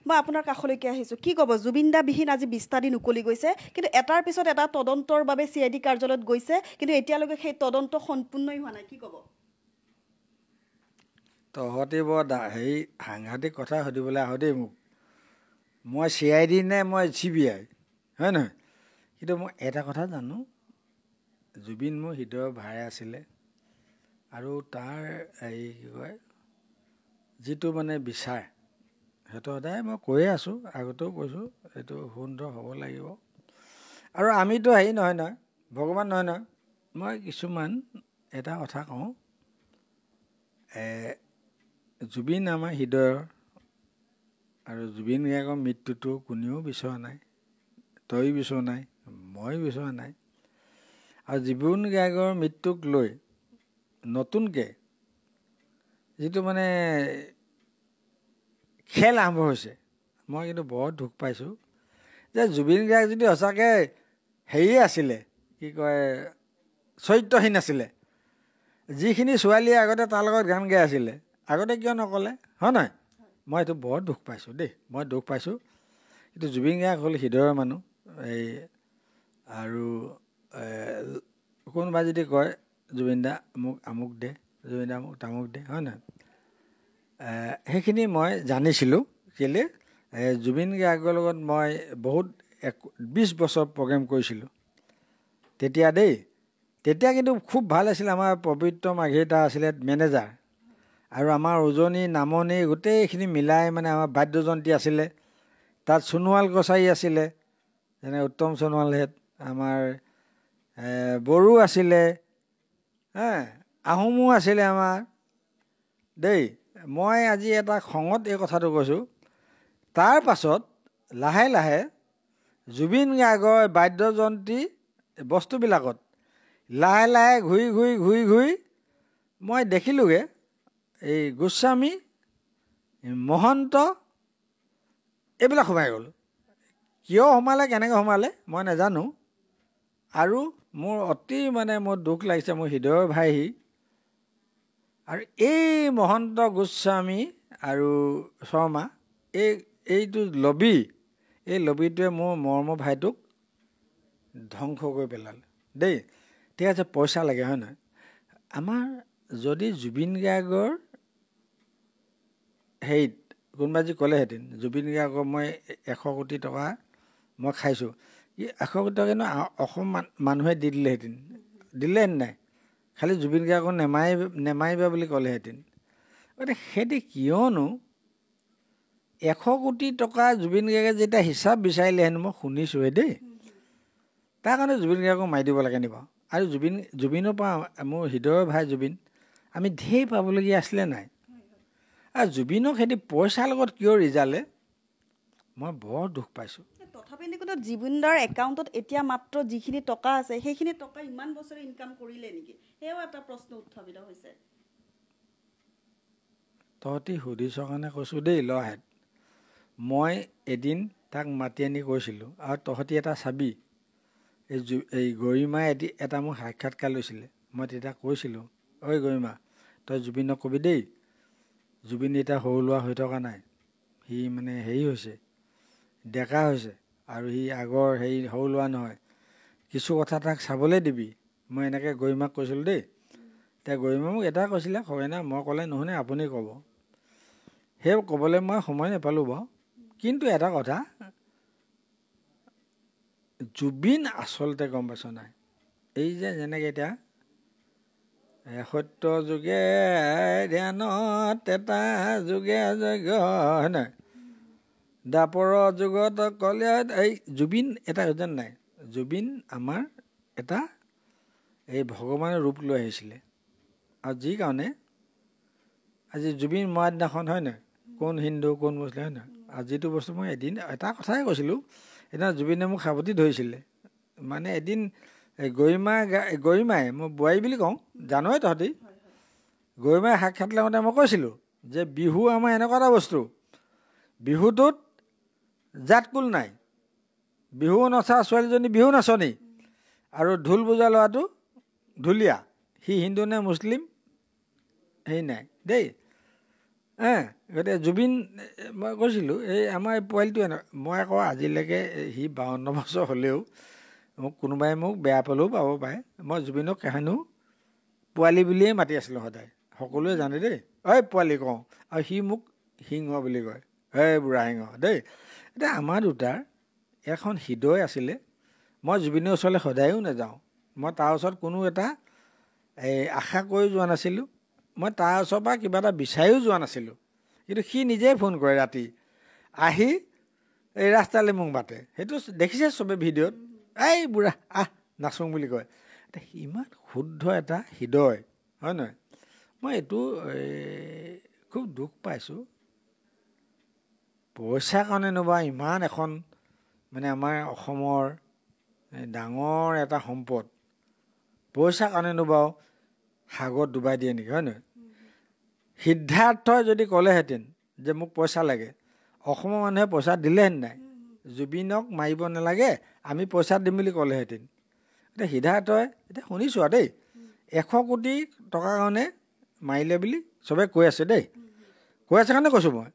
মই আপোনাৰ কাষলৈকে আহিছোঁ কি ক'ব জুবিন দা বিহীন আজি 20টা দিন উকলি গৈছে কিন্তু এটাৰ পিছত এটা তদন্তৰ বাবে CID কাৰ্যালয়ত গৈছে কিন্তু এতিয়ালৈকে সেই তদন্ত সম্পূৰ্ণই হোৱা নাই কি ক'ব তহঁতে বৰ হেৰি সাংঘাতিক কথা সুধিবলৈ আহ দেই মোক মই CID নে মই CBI, হয় নহয়? কিন্তু মই এটা কথা জানো, জুবিন মোৰ হৃদয়ৰ ভাই আছিলে আৰু তাৰ এই কি কয় যিটো মানে বিচাৰ সেইটো সদায় মই কৈয়ে আছোঁ, আগতেও কৈছোঁ, এইটো সুন্দৰ হ'ব লাগিব। আৰু আমিতো হেৰি নহয় নহয়, ভগৱান নহয় নহয়। মই কিছুমান এটা কথা কওঁ, জুবিন আমাৰ হৃদয়ৰ, আৰু জুবিন গাৰ্গৰ মৃত্যুটো কোনেও বিচৰা নাই, তই বিচৰা নাই, মই বিচৰা নাই। আৰু জুবিন গাৰ্গৰ মৃত্যুক লৈ নতুনকৈ যিটো মানে খেল আৰম্ভ হৈছে, মই কিন্তু বৰ দুখ পাইছোঁ যে জুবিন গাৰ্গ যদি সঁচাকৈ হেৰি আছিলে, কি কয় চৰিত্ৰহীন আছিলে, যিখিনি ছোৱালীয়ে আগতে তাৰ লগত গান গাই আছিলে আগতে কিয় নক'লে, হয় নহয়? মই এইটো বৰ দুখ পাইছোঁ দেই, মই দুখ পাইছোঁ। কিন্তু জুবিন গাৰ্গ হ'ল হৃদয়ৰ মানুহ। এই আৰু কোনোবা যদি কয় জুবিন দা মোক আমুক দে, জুবিন দা মোক তামুক দে, হয় নহয়? সেইখিনি মই জানিছিলোঁ। কেলৈ জুবিন গাৰ্গৰ লগত মই বহুত 20 বছৰ প্ৰগ্ৰেম কৰিছিলোঁ তেতিয়া দেই। তেতিয়া কিন্তু খুব ভাল আছিল। আমাৰ পবিত্ৰ মাঘেৰিটা আছিলে মেনেজাৰ, আৰু আমাৰ উজনি নামনি গোটেইখিনি মিলাই মানে আমাৰ বাদ্যযন্ত্ৰী আছিলে। তাত সোণোৱাল কছাৰী আছিলে, যেনে উত্তম সোণোৱালহেঁত, আমাৰ বড়ো আছিলে, আহোমো আছিলে আমাৰ দেই। মই আজি এটা খঙত এই কথাটো কৈছোঁ। তাৰ পাছত লাহে লাহে জুবিন গাৰ্গৰ বাদ্যযন্ত্ৰী বস্তুবিলাকত লাহে লাহে ঘূৰি ঘূৰি ঘূৰি ঘূৰি মই দেখিলোঁগৈ এই গোস্বামী, মহন্ত এইবিলাক সোমাই গ'ল। কিয় সোমালে, কেনেকৈ সোমালে মই নাজানো। আৰু মোৰ অতি মানে মোৰ দুখ লাগিছে, মোৰ হৃদয়ৰ ভাইহি। আৰু এই মহন্ত, গোস্বামী আৰু শৰ্মা, এইটো লবি, এই লবিটোৱে মোৰ মৰমৰ ভাইটোক ধ্বংস কৰি পেলালে দেই। ঠিক আছে, পইচা লাগে, হয় নহয়? আমাৰ যদি জুবিন গাৰ্গৰ হেৰিত কোনোবা যি ক'লেহেঁতেন জুবিন গাৰ্গৰ মই 100 কোটি টকা মই খাইছোঁ, 100 কোটি টকা কিন্তু অসম মানুহে দি দিলেহেঁতেন, দিলেহেঁতেন নাই? খালি জুবিন গাৰ্গক নেমাৰিবা বুলি ক'লেহেঁতেন। গতিকে সেইটো কিয়নো 100 কোটি টকা জুবিন গাৰ্গে যেতিয়া হিচাপ বিচাৰিলেহেঁতেন, মই শুনিছোঁহে দেই, তাৰ কাৰণে জুবিন গাৰ্গক মাৰি দিব লাগে নি বাৰু? আৰু জুবিনৰ পৰা মোৰ হৃদয়ৰ ভাই জুবিন, আমি ঢেৰ পাবলগীয়া আছিলে নাই? আৰু জুবিনক সিহঁতি পইচাৰ লগত কিয় ৰিজালে, মই বৰ দুখ পাইছোঁ। তথাপি কিন্তু জুবিনদাৰ একাউণ্টত এতিয়া মাত্ৰ যিখিনি টকা আছে সেইখিনি টকা ইমান বছৰে ইনকাম কৰিলে নেকি, সেয়াও এটা প্ৰশ্ন উত্থাপিত হৈছে। তহঁতি সুধিছ কাৰণে কৈছোঁ দেই ল'ৰাহেঁত। মই এদিন তাক মাতি আনি কৈছিলোঁ, আৰু তহঁতি এটা চাবি, এই গৰিমাই এটা মোক সাক্ষাৎকাৰ লৈছিলে। মই তেতিয়া কৈছিলোঁ, ঐ গৰিমা, তই জুবিনক কবি দেই, জুবিন এতিয়া সৰু ল'ৰা হৈ থকা নাই, সি মানে হেৰি হৈছে, ডেকা হৈছে, আৰু সি আগৰ হেৰি সৰু ল'ৰা নহয়, কিছু কথা তাক চাবলৈ দিবি। মই এনেকৈ গৰিমাক কৈছিলোঁ দেই। এতিয়া গৰিমা মোক এটা কৈছিলে, হয় না, মই ক'লে নুশুনে, আপুনি ক'ব। সেই ক'বলৈ মই সময় নাপালোঁ বাৰু। কিন্তু এটা কথা, জুবিন আচলতে গম পাইছ নাই, এই যে যেনেকৈ এতিয়া সত্য যুগে ধ্যানত এটা যুগে যজ্ঞ, হয় নাই, দাপৰ যুগত কলে, এই জুবিন এটা যেন নাই, জুবিন আমাৰ এটা এই ভগৱানৰ ৰূপ লৈ আহিছিলে। আৰু যি কাৰণে আজি জুবিন মৰা দিনাখন, হয় নহয়, কোন হিন্দু কোন মুছলিম, হয় নহয়। আৰু যিটো বস্তু মই এদিন এটা কথাই কৈছিলোঁ, সেইদিনা জুবিনে মোক সাৱটি ধৰিছিলে। মানে এদিন এই গৰিমাই মই বোৱাৰী বুলি কওঁ, জানই তহঁতি, গৰিমাই সাক্ষাৎ লওঁতে মই কৈছিলোঁ যে বিহু আমাৰ এনেকুৱা এটা বস্তু, বিহুটোত জাত কুল নাই, বিহু নচা ছোৱালীজনী বিহু নাচনী, আৰু ঢোল বজা ল'ৰাটো ঢুলীয়া, সি হিন্দু নে মুছলিম হেৰি নাই দেই। গতিকে জুবিন মই কৈছিলোঁ, এই আমাৰ এই পোৱালিটোৱে মই আকৌ আজিলৈকে সি 52 বছৰ হ'লেও কোনোবাই মোক বেয়া পালেও পাব পাৰে, মই জুবিনক কেহেনো পোৱালি বুলিয়ে মাতি আছিলোঁ সদায়, সকলোৱে জানে দেই, ঐ পোৱালি কওঁ। আৰু সি মোক সিংহ বুলি কয়, বুঢ়া সিংহ দেই। এতিয়া আমাৰ দুটাৰ এখন হৃদয় আছিলে। মই জুবিনৰ ওচৰলৈ সদায়ো নাযাওঁ, মই তাৰ ওচৰত কোনো এটা আশা কৰি যোৱা নাছিলোঁ, মই তাৰ ওচৰৰ পৰা কিবা এটা বিচাৰিও যোৱা নাছিলোঁ। কিন্তু সি নিজেই ফোন কৰে ৰাতি আহি এই ৰাস্তালৈ মোক মাতে, সেইটো দেখিছে চবে ভিডিঅ'ত, এই বুঢ়া আহ নাচোঁ বুলি কয়। এতিয়া ইমান শুদ্ধ এটা হৃদয়, হয় নহয়? মই এইটো খুব দুখ পাইছোঁ। পইচাৰ কাৰণে নবা ইমান এখন মানে আমাৰ অসমৰ ডাঙৰ এটা সম্পদ, পইচাৰ কাৰণে নবাও সাগৰত ডুবাই দিয়ে নেকি, হয় নহয়? সিদ্ধাৰ্থই যদি ক'লেহেঁতেন যে মোক পইচা লাগে, অসমৰ মানুহে পইচা দিলেহেঁতেন নাই? জুবিনক মাৰিব নালাগে, আমি পইচা দিম বুলি ক'লেহেঁতেন। এতিয়া সিদ্ধাৰ্থই এতিয়া শুনিছোঁ আৰু দেই, 100 কোটি টকাৰ কাৰণে মাৰিলে বুলি চবে কৈ আছে দেই, কৈ আছে কাৰণে কৈছোঁ মই।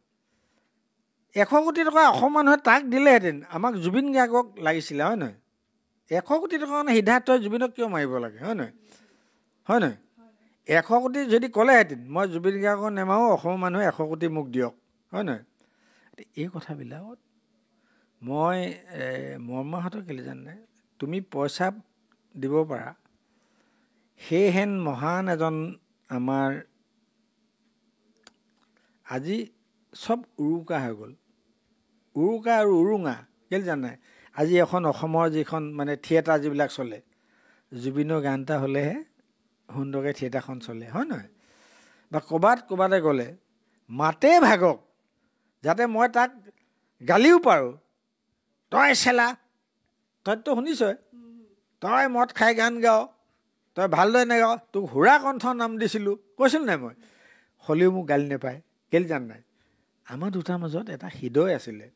100 কোটি টকা অসম মানুহে তাক দিলেহেঁতেন, আমাক জুবিন গাৰ্গক লাগিছিলে, হয় নহয়? 100 কোটি টকাৰ কাৰণে সিদ্ধাৰ্থই জুবিনক কিয় মাৰিব লাগে, হয় নহয়? হয় নহয়? 100 কোটি যদি ক'লেহেঁতেন মই জুবিন গাৰ্গক নেমাৰোঁ, অসমৰ মানুহে 100 কোটি মোক দিয়ক, হয় নহয়? এই কথাবিলাকত মই মৰ্মাহত কেলৈ জানে, তুমি পইচা দিব পাৰা, সেইহেন মহান এজন আমাৰ আজি চব উৰুকা হৈ গ'ল, উৰুকা আৰু উৰুঙা কেলৈ জানে? আজি এখন অসমৰ যিখন মানে থিয়েটাৰ যিবিলাক চলে, জুবিনৰ গান এটা হ'লেহে সুন্দৰকৈ থিয়েটাৰখন চলে, হয় নহয়? বা ক'ৰবাতে গ'লে মাতেই ভাগক, যাতে মই তাক গালিও পাৰোঁ, তই চেলা, তইতো শুনিছই, তই মদ খাই গান গাৱ, তই ভালদৰে নাগাৱ, তোক সুৰা কণ্ঠ নাম দিছিলোঁ, কৈছিলোঁ নাই মই? হ'লেও মোক গালি নাপায়, কেলৈ জান নাই? আমাৰ দুটাৰ মাজত এটা হৃদয় আছিলে।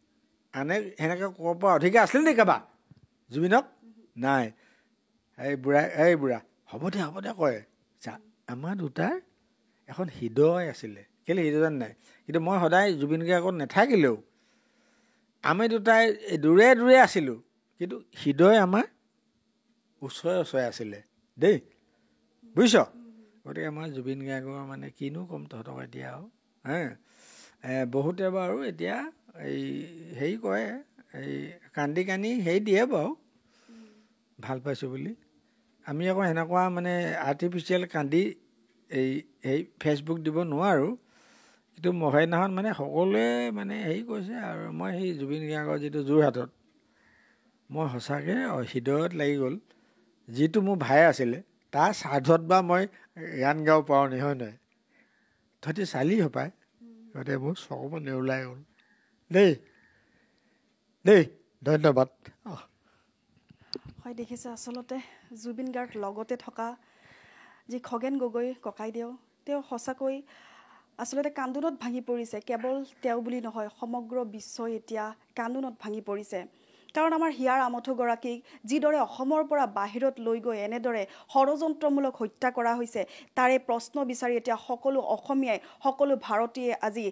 আনে সেনেকৈ ক'ব পৰা অধিকাৰ আছিলে নেকি কাৰোবাৰ জুবিনক? নাই। এই বুঢ়া হ'ব দে কয়। আমাৰ দুটাৰ এখন হৃদয় আছিলে, কেলৈ হৃদয় জান নাই? কিন্তু মই সদায় জুবিন গাৰ্গত নাথাকিলেও আমি দুটাই দূৰে দূৰে আছিলোঁ, কিন্তু হৃদয় আমাৰ ওচৰে আছিলে দেই, বুজিছ? গতিকে মই জুবিন গাৰ্গৰ মানে কিনো ক'ম তহঁতক এতিয়া আৰু বহুতে বাৰু এতিয়া এই হেৰি কৰে, এই কান্দি হেৰি দিয়ে বাৰু ভাল পাইছোঁ বুলি। আমি আকৌ সেনেকুৱা মানে আৰ্টিফিচিয়েল কান্দি এই ফেচবুক দিব নোৱাৰোঁ। কিন্তু সেইদিনাখন মানে সকলোৱে মানে হেৰি কৰিছে আৰু মই সেই জুবিন গাৰ্গৰ যিটো যোৰহাটত, মই সঁচাকৈ হৃদয়ত লাগি গ'ল। যিটো মোৰ ভাই আছিলে তাৰ স্বাৰ্থত বা মই গান গাব পাৰোঁ নি, হয় নহয়? তহঁতি চালি হপায়, গতিকে মোৰ চকুৰ নেওলাই গ'ল দেই। ধন্যবাদ। হয়, দেখিছে আচলতে জুবিন গাৰ্গ লগতে থকা যি খগেন গগৈ ককাইদেউ, তেওঁ সঁচাকৈ আচলতে কান্দোনত ভাঙি পৰিছে। কেৱল তেওঁ বুলি নহয়, সমগ্ৰ বিশ্বই এতিয়া কান্দোনত ভাঙি পৰিছে। কাৰণ আমাৰ হিয়াৰ আমঠুগৰাকীক যিদৰে অসমৰ পৰা বাহিৰত লৈ গৈ এনেদৰে ষড়যন্ত্ৰমূলক হত্যা কৰা হৈছে, তাৰে প্ৰশ্ন বিচাৰি এতিয়া সকলো অসমীয়াই, সকলো ভাৰতীয় আজি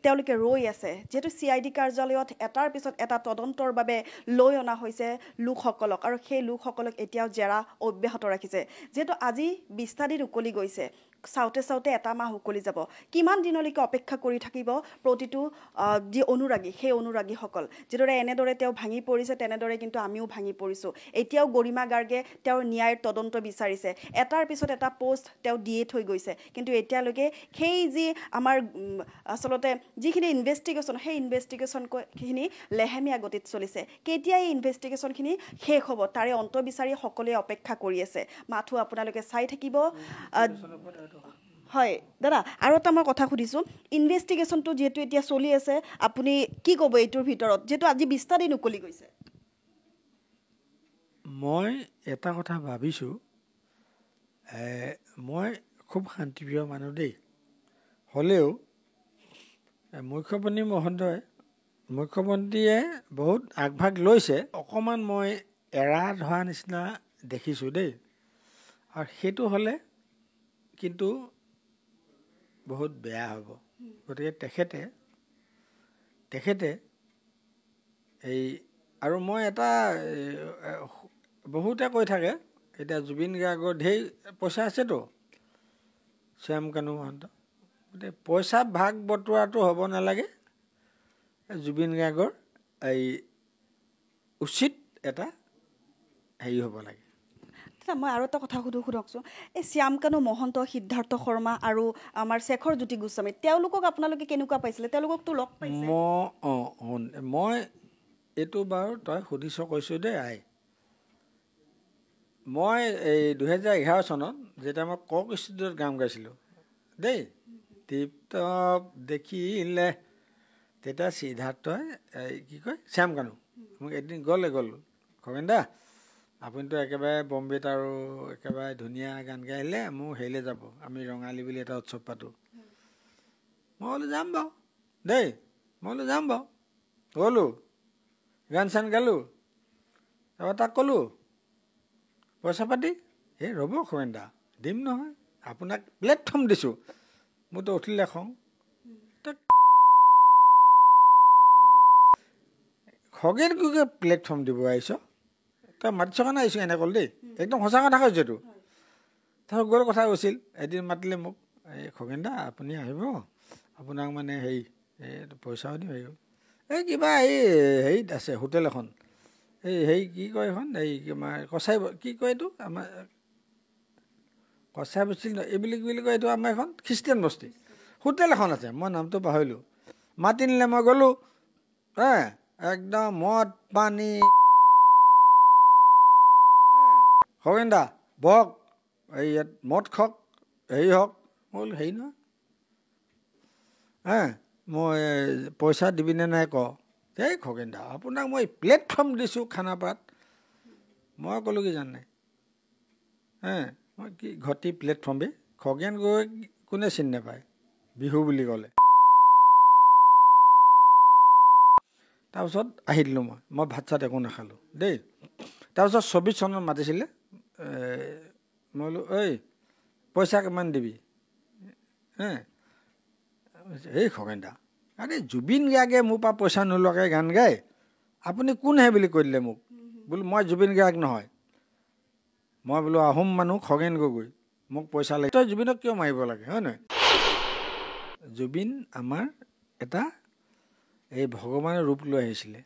তেওঁলোকে ৰৈ আছে। যিহেতু CID কাৰ্যালয়ত এটাৰ পিছত এটা তদন্তৰ বাবে লৈ অনা হৈছে লোকসকলক, আৰু সেই লোকসকলক এতিয়াও জেৰা অব্যাহত ৰাখিছে। যিহেতু আজি 20টা দিন উকলি গৈছে, চাওঁতে এটা মাহ উকলি যাব। কিমান দিনলৈকে অপেক্ষা কৰি থাকিব প্ৰতিটো যি অনুৰাগী, সেই অনুৰাগীসকল? যিদৰে এনেদৰে তেওঁ ভাঙি পৰিছে, তেনেদৰে কিন্তু আমিও ভাঙি পৰিছোঁ। এতিয়াও গৰিমা গাৰ্গে তেওঁৰ ন্যায়ৰ তদন্ত বিচাৰিছে, এটাৰ পিছত এটা পোষ্ট তেওঁ দিয়ে থৈ গৈছে। কিন্তু এতিয়ালৈকে সেই যি আমাৰ আচলতে যিখিনি ইনভেষ্টিগেশ্যন, সেই ইনভেষ্টিগেশ্যনখিনি লেহেমীয়া গতিত চলিছে। কেতিয়া এই ইনভেষ্টিগেশ্যনখিনি শেষ হ'ব, তাৰে অন্ত বিচাৰি সকলোৱে অপেক্ষা কৰি আছে। মাথো আপোনালোকে চাই থাকিব। হয় দাদা, আৰু এটা মই কথা সুধিছোঁ, ইনভেষ্টিগেশ্যনটো যিহেতু এতিয়া চলি আছে, আপুনি কি ক'ব এইটোৰ ভিতৰত, যিহেতু আজি 20টা দিন উকলি গৈছে? মই এটা কথা ভাবিছোঁ, মই খুব শান্তিপ্ৰিয় মানুহ দেই, হ'লেও মুখ্যমন্ত্ৰীয়ে বহুত আগভাগ লৈছে, অকণমান মই এৰা ধৰা নিচিনা দেখিছোঁ দেই। আৰু সেইটো হ'লে কিন্তু বহুত বেয়া হ'ব। গতিকে তেখেতে এই, আৰু মই এটা বহুতে কৈ থাকে, এতিয়া জুবিন গাৰ্গৰ ঢেৰ পইচা আছেতো, শ্যাম কানু মহন্ত, গতিকে পইচা ভাগ বতোৱাটো হ'ব নালাগে জুবিন গাৰ্গৰ এই উচিত এটা হেৰি হ'ব লাগে। মই আৰু এটা কথা সোধকচোন, এই শ্যামকানু মহন্ত, সিদ্ধাৰ্থ শৰ্মা আৰু আমাৰ শেখৰ জ্যোতি গোস্বামী তেওঁলোকক আপোনালোকে কেনেকুৱা পাইছিলে? তেওঁলোককতো লগ পাইছে। মই এইটো বাৰু তই সুধিছ কৈছোঁ দেই আই। মই এই 2011 চনত যেতিয়া মই কক ষ্টুডিঅ'ত গান গাইছিলোঁ দেই, তৃপ্ত দেখিলে, তেতিয়া সিদ্ধাৰ্থই কি কয় শ্যামকানু মোক এদিন গ'ল খগেন দা আপুনিতো একেবাৰে বম্বেত আৰু একেবাৰে ধুনীয়া গান গাই আহিলে, মোৰ হেৰিলৈ যাব, আমি ৰঙালী বুলি এটা উৎসৱ পাতোঁ। মই বোলো যাম বাৰু দেই, যাম বাৰু। গ'লোঁ, গান চান গালোঁ, তাৰপৰা তাক ক'লোঁ পইচা পাতি, এই ৰ'ব খগেন দা দিম নহয়, আপোনাক প্লেটফৰ্ম দিছোঁ, মোৰতো উঠিলে খং। খগেন কুকে প্লেটফৰ্ম দিব আহিছ, তই মাতিছ কাৰণে আহিছোঁ এনে ক'ল দেই, একদম সঁচা কথা কৈছোঁ এইটো। তাৰপিছত গ'ল, কথা কৈছিল, এদিন মাতিলে মোক, এই খগেন দা আপুনি আহিব, আপোনাক মানে হেৰি পইচাও দিম, হেৰি এই কিবা এই হেৰিত আছে হোটেল এখন, এই কি কয় এখন, এই আমাৰ কছাই কি কয় এইটো, আমাৰ কছাই বস্তি এইবুলি কয় এইটো, আমাৰ এখন খ্ৰীষ্টিয়ান বস্তি হোটেল এখন আছে, মই নামটো পাহৰিলোঁ। মাতি নিলে, মই গ'লোঁ, একদম মদ পানী, খগেন দা বহক, এই ইয়াত মদ খাওক, হেৰি হওক। মই বোলো হেৰি নহয় মই পইচা দিবিনে নাই ক। এই খগেন দা আপোনাক মই প্লেটফৰ্ম দিছোঁ খানাপাৰাত। মই ক'লোঁ কি জানে মই কি ঘটি প্লেটফৰ্ম বে, খগেন গৈ কোনে চিনি নাপায় বিহু বুলি ক'লে। তাৰপিছত আহি দিলোঁ, মই ভাত চাত একো নাখালোঁ দেই। তাৰপিছত 24 চনত মাতিছিলে, মই বোলো ঐ পইচা কিমান দিবি? এই খগেন দা আৰে জুবিন গাৰ্গে মোৰ পৰা পইচা নোলোৱাকৈ গান গায়, আপুনি কোনহে বুলি কৈ দিলে মোক। বোলো মই জুবিন গাৰ্গ নহয়, মই বোলো আহোম মানুহ খগেন গগৈ, মোক পইচা লাগে। তই জুবিনক কিয় মাৰিব লাগে, হয় নহয়? জুবিন আমাৰ এটা এই ভগৱানৰ ৰূপ লৈ আহিছিলে,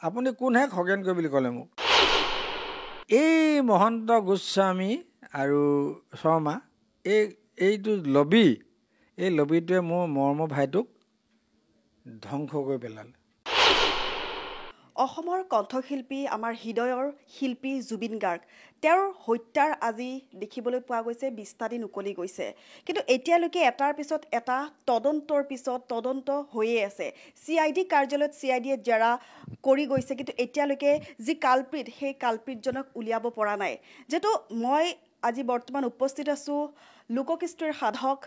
আপুনি কোনহে খগেন গগৈ বুলি ক'লে মোক। এই মহন্ত গোস্বামী আৰু শৰ্মা এইটো লবি, এই লবিটোৱে মোৰ মৰমৰ ভাইটোক ধ্বংস কৰি পেলালে। অসমৰ কণ্ঠশিল্পী, আমাৰ হৃদয়ৰ শিল্পী জুবিন গাৰ্গ, তেওঁৰ হত্যাৰ আজি দেখিবলৈ পোৱা গৈছে 20টা দিন উকলি গৈছে, কিন্তু এতিয়ালৈকে এটাৰ পিছত এটা তদন্তৰ পিছত তদন্ত হৈয়ে আছে। CID কাৰ্যালয়ত CIDয়ে জেৰা কৰি গৈছে, কিন্তু এতিয়ালৈকে যি কালপ্ৰিট, সেই কালপ্ৰিটজনক উলিয়াব পৰা নাই। যিহেতু মই আজি বৰ্তমান উপস্থিত আছোঁ লোককৃষ্টিৰ সাধক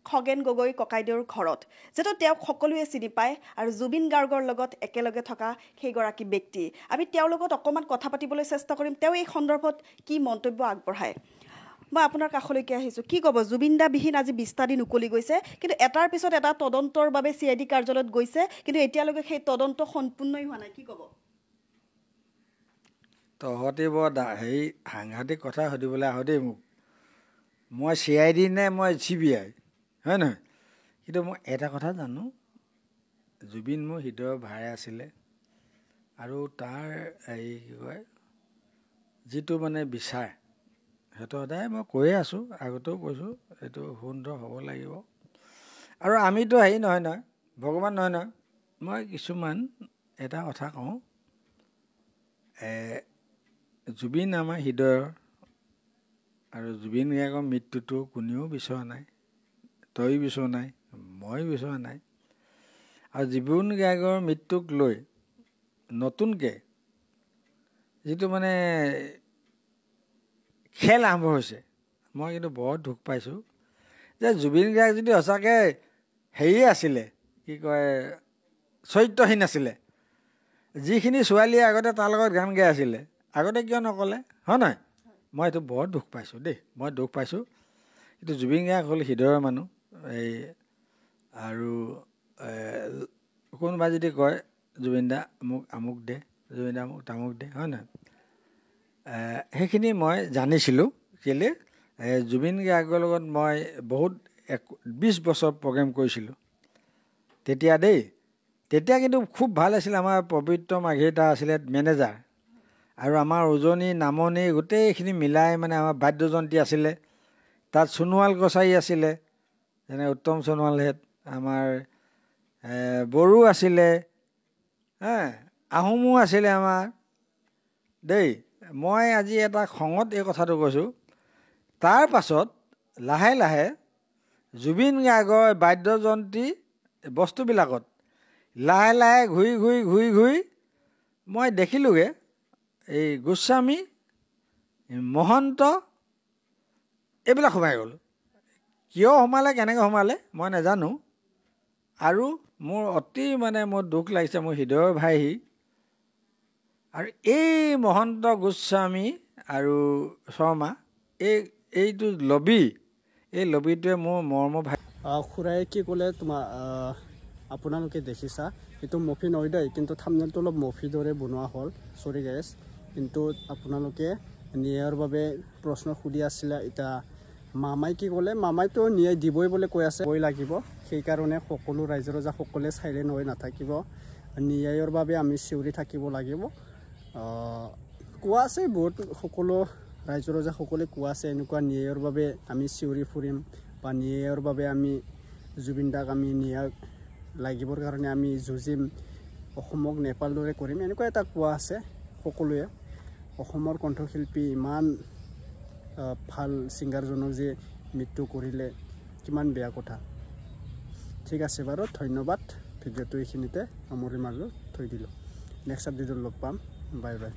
খগেন গগৈ ককাইদেউৰ ঘৰত, যিহেতু তেওঁক সকলোৱে চিনি পায় আৰু জুবিন গাৰ্গৰ লগত একেলগে থকা সেইগৰাকী ব্যক্তি। আমি তেওঁৰ লগত অকণমান কথা পাতিবলৈ চেষ্টা কৰিম, তেওঁ এই সন্দৰ্ভত কি মন্তব্য আগবঢ়ায়। মই আপোনাৰ কাষলৈকে আহিছোঁ, কি ক'ব? জুবিন দা বিহীন আজি 20টা দিন উকলি গৈছে, কিন্তু এটাৰ পিছত এটা তদন্তৰ বাবে CID কাৰ্যালয়ত গৈছে, কিন্তু এতিয়ালৈকে সেই তদন্ত সম্পূৰ্ণই হোৱা নাই, কি ক'ব? তহঁতি বৰ হেৰি সাংঘাতিক কথা সুধিবলৈ আহ দেই মোক। মই CID নে মই CBI, হয় নহয়? কিন্তু মই এটা কথা জানো, জুবিন মোৰ হৃদয়ৰ ভাই আছিলে, আৰু তাৰ এই কি কয় যিটো মানে বিচাৰ, সেইটো সদায় মই কৈয়ে আছোঁ, আগতেও কৈছোঁ, এইটো সুন্দৰ হ'ব লাগিব। আৰু আমিতো হেৰি নহয় ভগৱান নহয়। মই কিছুমান এটা কথা কওঁ, জুবিন আমাৰ হৃদয়ৰ, আৰু জুবিন গাৰ্গৰ মৃত্যুটো কোনেও বিচৰা নাই, তই বিচৰা নাই, মই বিচৰা নাই। আৰু জুবিন গাৰ্গৰ মৃত্যুক লৈ নতুনকৈ যিটো মানে খেল আৰম্ভ হৈছে, মই কিন্তু বৰ দুখ পাইছোঁ যে জুবিন গাৰ্গ যদি সঁচাকৈ হেৰিয়ে আছিলে, কি কয় চৰিত্ৰহীন আছিলে, যিখিনি ছোৱালীয়ে আগতে তাৰ লগত গান গাই আছিলে, আগতে কিয় নক'লে, হয় নহয়? মই এইটো বৰ দুখ পাইছোঁ দেই, মই দুখ পাইছোঁ। কিন্তু জুবিন গাৰ্গ হ'ল হৃদয়ৰ মানুহ। এই আৰু কোনোবাই যদি কয় জুবিন দা মোক আমুক দে, জুবিন দা মোক তামুক দে, হয় নহয়? সেইখিনি মই জানিছিলোঁ, কেলৈ জুবিন গাৰ্গৰ লগত মই বহুত 20 বছৰ প্ৰগ্ৰেম কৰিছিলোঁ তেতিয়া দেই। তেতিয়া কিন্তু খুব ভাল আছিল। আমাৰ পবিত্ৰ মাঘিতা আছিলে মেনেজাৰ, আৰু আমাৰ উজনি নামনি গোটেইখিনি মিলাই মানে আমাৰ বাদ্যযন্ত্ৰী আছিলে। তাত সোণোৱাল কছাৰী আছিলে, যেনে উত্তম সোণোৱালহেঁত, আমাৰ বড়ো আছিলে, আহোমো আছিলে আমাৰ দেই। মই আজি এটা খঙত এই কথাটো কৈছোঁ। তাৰ পাছত লাহে লাহে জুবিন গাৰ্গৰ বাদ্যযন্ত্ৰী বস্তুবিলাকত লাহে লাহে ঘূৰি ঘূৰি ঘূৰি ঘূৰি মই দেখিলোঁগৈ এই গোস্বামী, মহন্ত এইবিলাক সোমাই গ'ল। কিয় সোমালে, কেনেকৈ সোমালে মই নাজানো। আৰু মোৰ অতি মোৰ দুখ লাগিছে, মোৰ হৃদয়ৰ ভাইহি। আৰু এই মহন্ত, গোস্বামী আৰু শৰ্মা, এইটো লবি, এই লবিটোৱে মোৰ মৰ্ম ভাই। খুৰাই কি ক'লে তোমাৰ আপোনালোকে দেখিছা, এইটো মফি নহয় দেই, কিন্তু থাম্বনেইলটো অলপ মফি দৰে বনোৱা হ'ল, চৰি গাইজ। কিন্তু আপোনালোকে ন্যায়ৰ বাবে প্ৰশ্ন সুধি আছিলে। এতিয়া মামাই কি ক'লে, মামাইতো ন্যায় দিবই বুলি কৈ আছে, দিবই লাগিব। সেইকাৰণে সকলো ৰাইজৰ ৰজা সকলোৱে চাইলেণ্ট হৈ নাথাকিব, ন্যায়ৰ বাবে আমি চিঞৰি থাকিব লাগিব। কোৱা আছে বহুত, সকলো ৰাইজৰ ৰজা সকলোৱে কোৱা আছে এনেকুৱা ন্যায়ৰ বাবে আমি চিঞৰি ফুৰিম, বা ন্যায়ৰ বাবে আমি জুবিন দাক আমি ন্যায় লাগিবৰ কাৰণে আমি যুঁজিম, অসমক নেপাল দৰে কৰিম, এনেকুৱা এটা কোৱা আছে সকলোৱে। অসমৰ কণ্ঠশিল্পী ইমান ভাল ছিংগাৰজনক যে মৃত্যু কৰিলে, কিমান বেয়া কথা। ঠিক আছে বাৰু, ধন্যবাদ। ভিডিঅ'টো এইখিনিতে সামৰি মাৰিলোঁ, থৈ দিলোঁ। নেক্সট আপডেটত লগ পাম, বাই বাই।